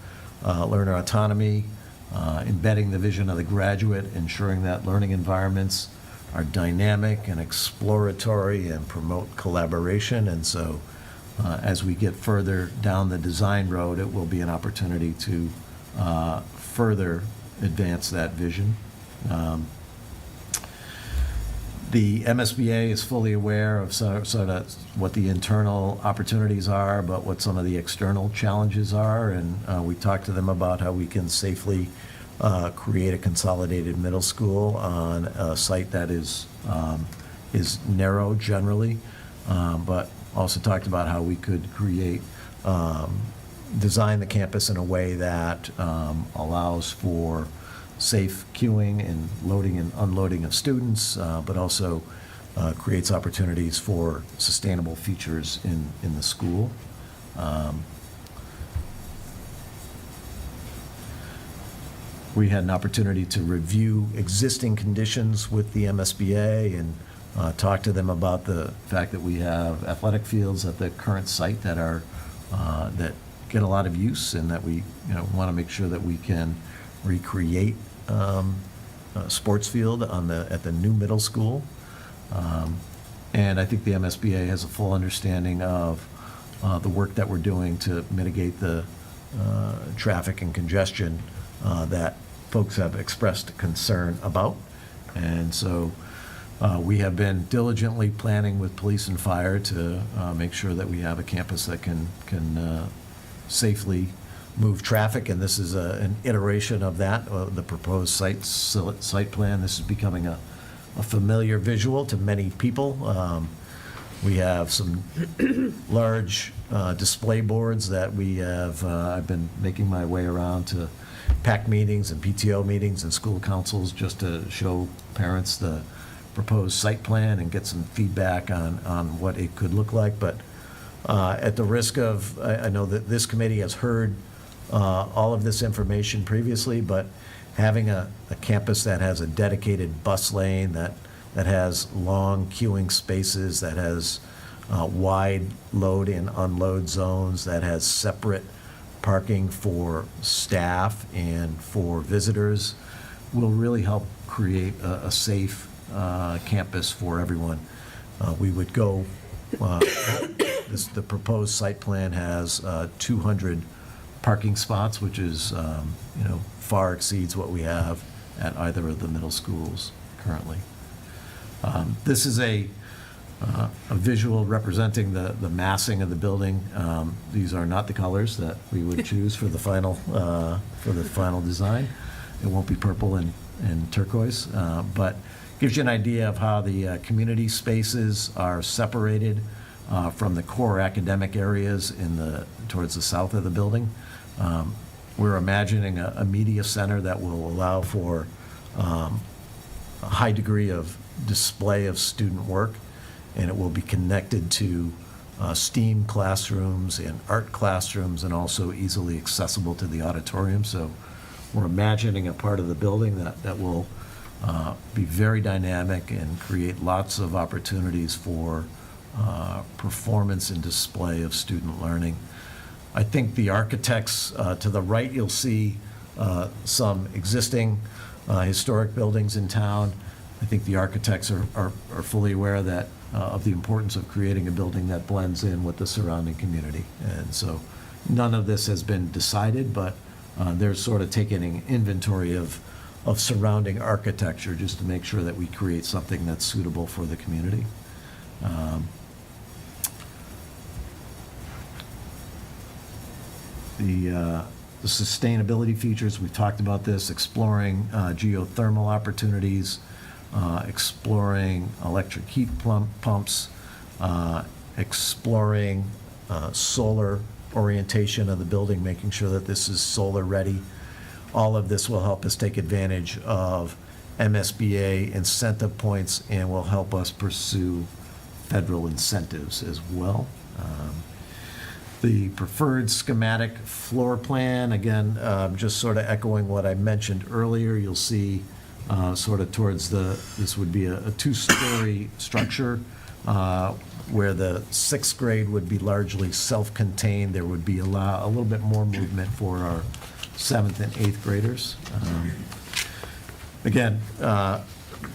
learner autonomy, embedding the vision of the graduate, ensuring that learning environments are dynamic and exploratory and promote collaboration. And so as we get further down the design road, it will be an opportunity to further advance that vision. The MSBA is fully aware of sort of what the internal opportunities are, but what some of the external challenges are, and we talked to them about how we can safely create a consolidated middle school on a site that is narrow generally, but also talked about how we could design the campus in a way that allows for safe queuing and loading and unloading of students, but also creates opportunities for sustainable features in the school. We had an opportunity to review existing conditions with the MSBA and talk to them about the fact that we have athletic fields at the current site that are, that get a lot of use, and that we, want to make sure that we can recreate a sports field at the new middle school. And I think the MSBA has a full understanding of the work that we're doing to mitigate the traffic and congestion that folks have expressed concern about. And so we have been diligently planning with police and fire to make sure that we have a campus that can safely move traffic, and this is an iteration of that, the proposed site plan. This is becoming a familiar visual to many people. We have some large display boards that we have, I've been making my way around to PAC meetings and PTO meetings and school councils just to show parents the proposed site plan and get some feedback on what it could look like. But at the risk of, I know that this committee has heard all of this information previously, but having a campus that has a dedicated bus lane, that has long queuing spaces, that has wide load and unload zones, that has separate parking for staff and for visitors, will really help create a safe campus for everyone. We would go, the proposed site plan has 200 parking spots, which is, far exceeds what we have at either of the middle schools currently. This is a visual representing the massing of the building. These are not the colors that we would choose for the final design. It won't be purple and turquoise, but gives you an idea of how the community spaces are separated from the core academic areas towards the south of the building. We're imagining a media center that will allow for a high degree of display of student work, and it will be connected to STEAM classrooms and art classrooms, and also easily accessible to the auditorium. So we're imagining a part of the building that will be very dynamic and create lots of opportunities for performance and display of student learning. I think the architects, to the right, you'll see some existing historic buildings in town. I think the architects are fully aware that of the importance of creating a building that blends in with the surrounding community. And so none of this has been decided, but they're sort of taking an inventory of surrounding architecture just to make sure that we create something that's suitable for the community. The sustainability features, we've talked about this, exploring geothermal opportunities, exploring electric heat pumps, exploring solar orientation of the building, making sure that this is solar ready. All of this will help us take advantage of MSBA incentive points and will help us pursue federal incentives as well. The preferred schematic floor plan, again, just sort of echoing what I mentioned earlier, you'll see sort of towards this would be a two-story structure where the sixth grade would be largely self-contained. There would be a little bit more movement for our seventh and eighth graders. Again,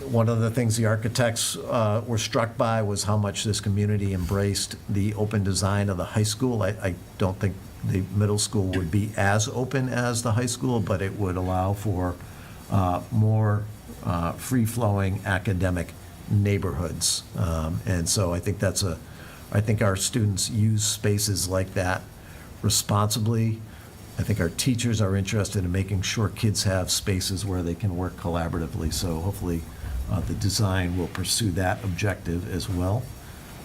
one of the things the architects were struck by was how much this community embraced the open design of the high school. I don't think the middle school would be as open as the high school, but it would allow for more free-flowing academic neighborhoods. And so I think I think our students use spaces like that responsibly. I think our teachers are interested in making sure kids have spaces where they can work collaboratively. So hopefully the design will pursue that objective as well.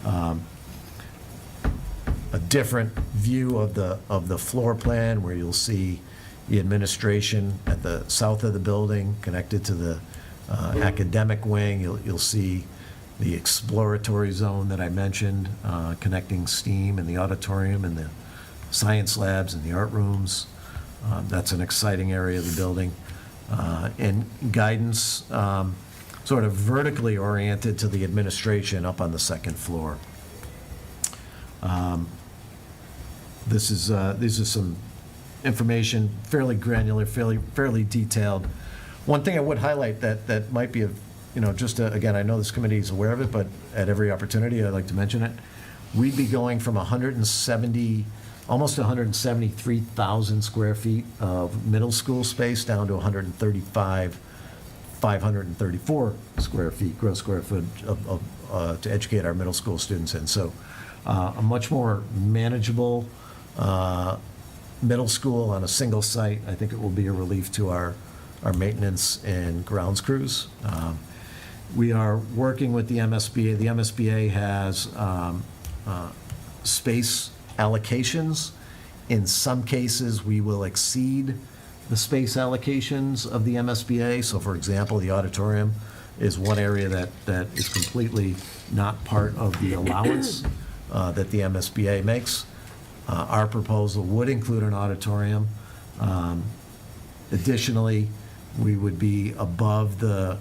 A different view of the floor plan where you'll see the administration at the south of the building connected to the academic wing. You'll see the exploratory zone that I mentioned, connecting STEAM and the auditorium and the science labs and the art rooms. That's an exciting area of the building. and guidance, sort of vertically oriented to the administration up on the second floor. These are some information, fairly granular, fairly detailed. One thing I would highlight that might be of, again, I know this committee is aware of it, but at every opportunity, I'd like to mention it. We'd be going from 170, almost 173,000 square feet of middle school space down to 534 square feet, gross square foot to educate our middle school students in. So a much more manageable middle school on a single site. I think it will be a relief to our maintenance and grounds crews. We are working with the MSBA. The MSBA has space allocations. In some cases, we will exceed the space allocations of the MSBA. So for example, the auditorium is one area that is completely not part of the allowance that the MSBA makes. Our proposal would include an auditorium. Additionally, we would be above the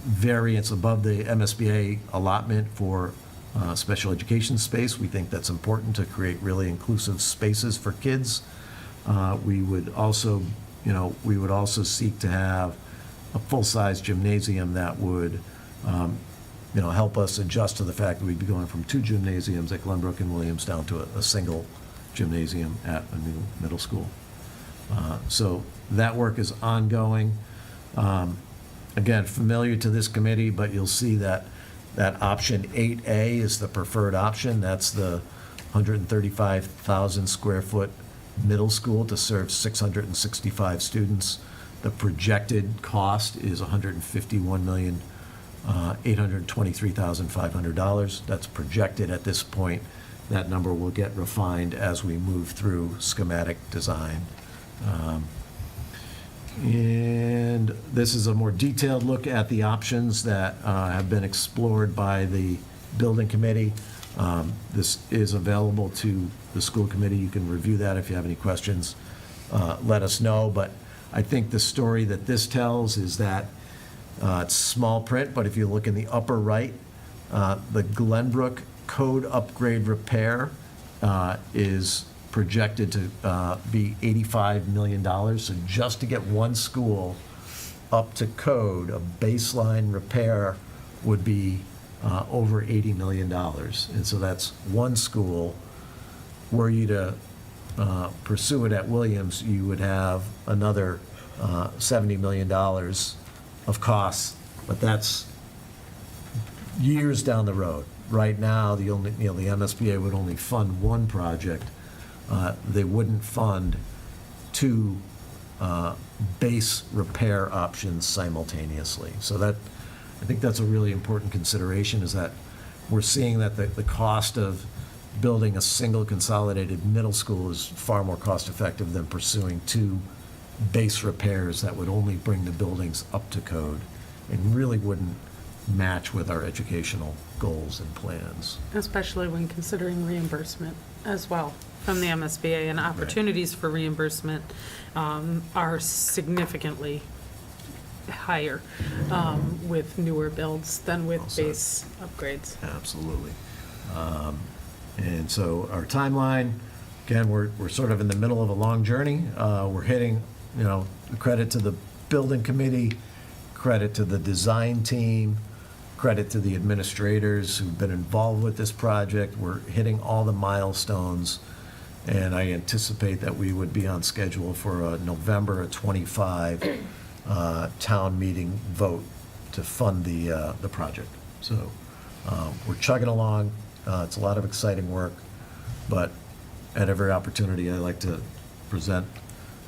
variance, above the MSBA allotment for special education space. We think that's important to create really inclusive spaces for kids. We would also seek to have a full-size gymnasium that would, help us adjust to the fact that we'd be going from 2 gymnasiums at Glenbrook and Williams down to a single gymnasium at a new middle school. So that work is ongoing. Again, familiar to this committee, but you'll see that option 8A is the preferred option. That's the 135,000 square foot middle school to serve 665 students. The projected cost is $151,823,500. That's projected at this point. That number will get refined as we move through schematic design. And this is a more detailed look at the options that have been explored by the building committee. This is available to the school committee. You can review that. If you have any questions, let us know. But I think the story that this tells is that it's small print, but if you look in the upper right, the Glenbrook code upgrade repair is projected to be $85 million. So just to get one school up to code, a baseline repair would be over $80 million. And so that's one school. Were you to pursue it at Williams, you would have another $70 million of costs, but that's years down the road. Right now, the MSBA would only fund one project. They wouldn't fund 2 base repair options simultaneously. So I think that's a really important consideration, is that we're seeing that the cost of building a single consolidated middle school is far more cost effective than pursuing 2 base repairs that would only bring the buildings up to code and really wouldn't match with our educational goals and plans. Especially when considering reimbursement as well from the MSBA, and opportunities for reimbursement are significantly higher with newer builds than with base upgrades. Absolutely. And so our timeline, again, we're sort of in the middle of a long journey. We're hitting, credit to the building committee, credit to the design team, credit to the administrators who've been involved with this project. We're hitting all the milestones, and I anticipate that we would be on schedule for a November 25 town meeting vote to fund the project. So we're chugging along. It's a lot of exciting work, but at every opportunity, I like to present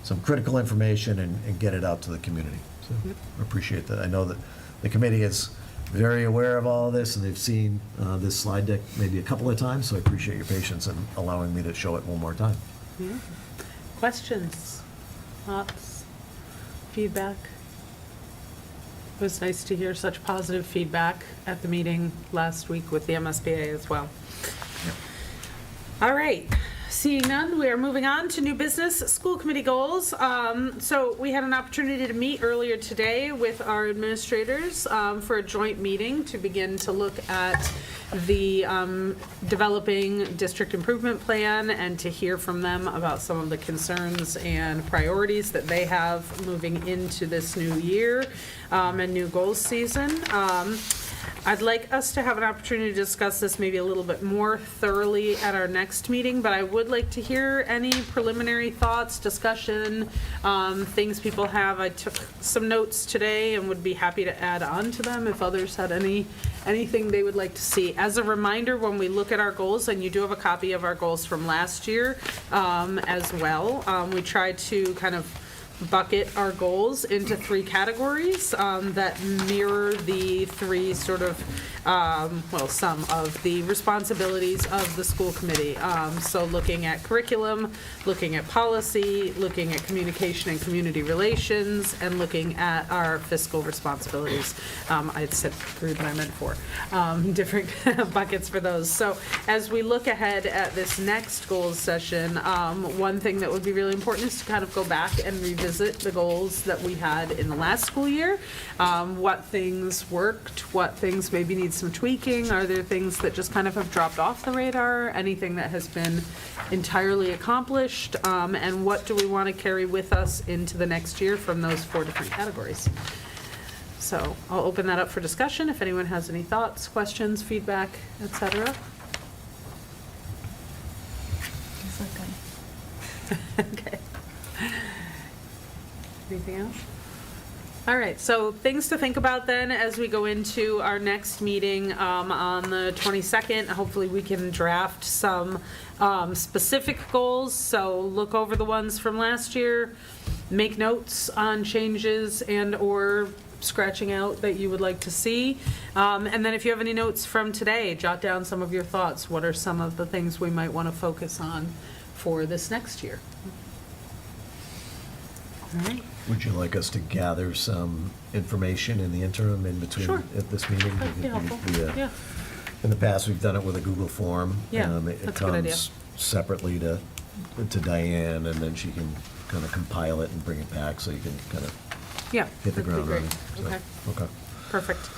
some critical information and get it out to the community. So I appreciate that. I know that the committee is very aware of all of this, and they've seen this slide deck maybe a couple of times, so I appreciate your patience in allowing me to show it one more time. Yeah. Questions, thoughts, feedback? It was nice to hear such positive feedback at the meeting last week with the MSBA as well. All right, Seeing none, we are moving on to new business, school committee goals. So we had an opportunity to meet earlier today with our administrators for a joint meeting to begin to look at the developing district improvement plan and to hear from them about some of the concerns and priorities that they have moving into this new year and new goals season. I'd like us to have an opportunity to discuss this maybe a little bit more thoroughly at our next meeting, but I would like to hear any preliminary thoughts, discussion, things people have. I took some notes today and would be happy to add on to them if others had anything they would like to see. As a reminder, when we look at our goals, and you do have a copy of our goals from last year as well, we tried to kind of bucket our goals into 3 categories that mirror the 3 sort of, some of the responsibilities of the school committee. So looking at curriculum, looking at policy, looking at communication and community relations, and looking at our fiscal responsibilities. I had said 3, but I meant 4. Different buckets for those. So as we look ahead at this next goals session, one thing that would be really important is to kind of go back and revisit the goals that we had in the last school year. What things worked, what things maybe need some tweaking, are there things that just kind of have dropped off the radar, anything that has been entirely accomplished, and what do we want to carry with us into the next year from those 4 different categories. So I'll open that up for discussion if anyone has any thoughts, questions, feedback, etc. These look good. Okay. Anything else? All right, so things to think about then as we go into our next meeting on the 22nd. Hopefully we can draft some specific goals, so look over the ones from last year, make notes on changes and or scratching out that you would like to see. And then if you have any notes from today, jot down some of your thoughts. What are some of the things we might want to focus on for this next year? All right. Would you like us to gather some information in the interim in between Sure. at this meeting? That'd be helpful. Yeah. In the past, we've done it with a Google form. Yeah, It that's a good idea. comes separately to Diane, and then she can kind of compile it and bring it back, so you can kind of Yeah. hit the that'd be ground great. running. So, Okay. Okay. Perfect.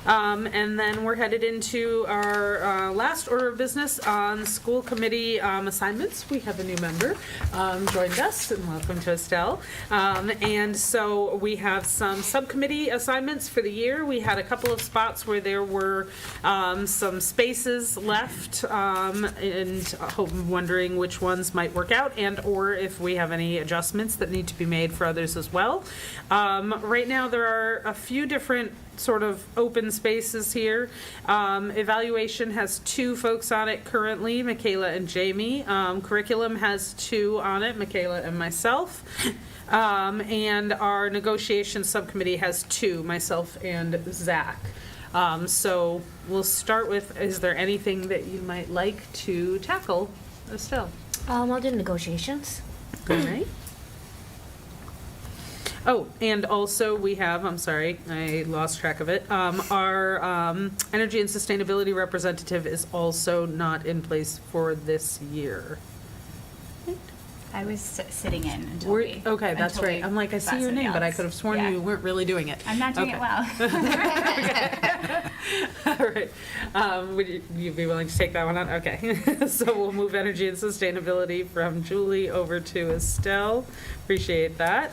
And then we're headed into our last order of business on school committee assignments. We have a new member joined us, and welcome to Estelle. And so we have some subcommittee assignments for the year. We had a couple of spots where there were some spaces left, and wondering which ones might work out, and or if we have any adjustments that need to be made for others as well. Right now, there are a few different sort of open spaces here. Evaluation has 2 folks on it currently, Michaela and Jamie. Curriculum has 2 on it, Michaela and myself. And our negotiation subcommittee has 2, myself and Zach. So we'll start with, is there anything that you might like to tackle, Estelle? I'll do negotiations. All right. Oh, and also we have, I'm sorry, I lost track of it. Our energy and sustainability representative is also not in place for this year. I was sitting in until Okay, that's until right. we I'm like, I see got your somebody name, but I else. could have sworn Yeah. you weren't really doing it. I'm not doing Okay. it well. All right. Would you be willing to take that one on? Okay. So we'll move energy and sustainability from Julie over to Estelle. Appreciate that.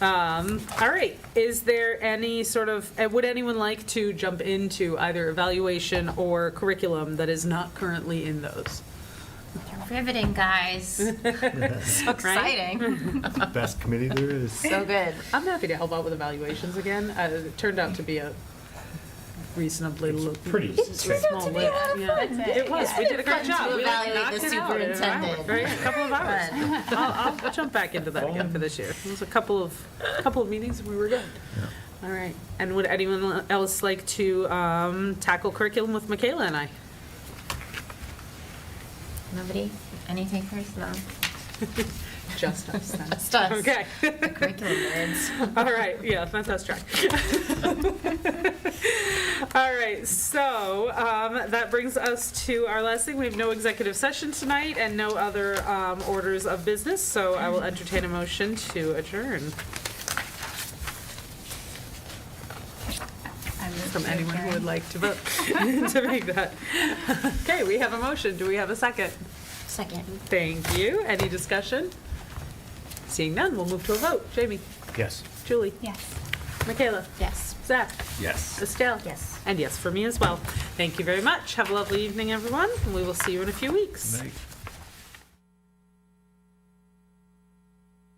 All right. Is there any sort of, would anyone like to jump into either evaluation or curriculum that is not currently in those? You're riveting, guys. So exciting. Best committee there is. So good. I'm happy to help out with evaluations again. It turned out to be a reasonably Pretty small lift. Yeah, it was. We did a great Fun job. to We, like, evaluate knocked the it out in an hour, superintendent. right? A couple of hours. I'll jump back into that again for this year. It was a couple of meetings and we were good. All right. And would anyone else like to tackle curriculum with Michaela and I? Nobody? Anything first? No. Just us then. Just us. Okay. The curriculum nerds. All right, yeah, that's us track. All right, so that brings us to our last thing. We have no executive session tonight and no other orders of business, so I will entertain a motion to adjourn I move from to anyone who would adjourn. like to vote to make that. Okay, we have a motion. Do we have a second? Second. Thank you. Any discussion? Seeing none, we'll move to a vote. Jamie? Yes. Julie? Yes. Michaela? Yes. Zach? Yes. Estelle? Yes. And yes, for me as well. Thank you very much. Have a lovely evening, everyone, and we will see you in a few weeks. Night.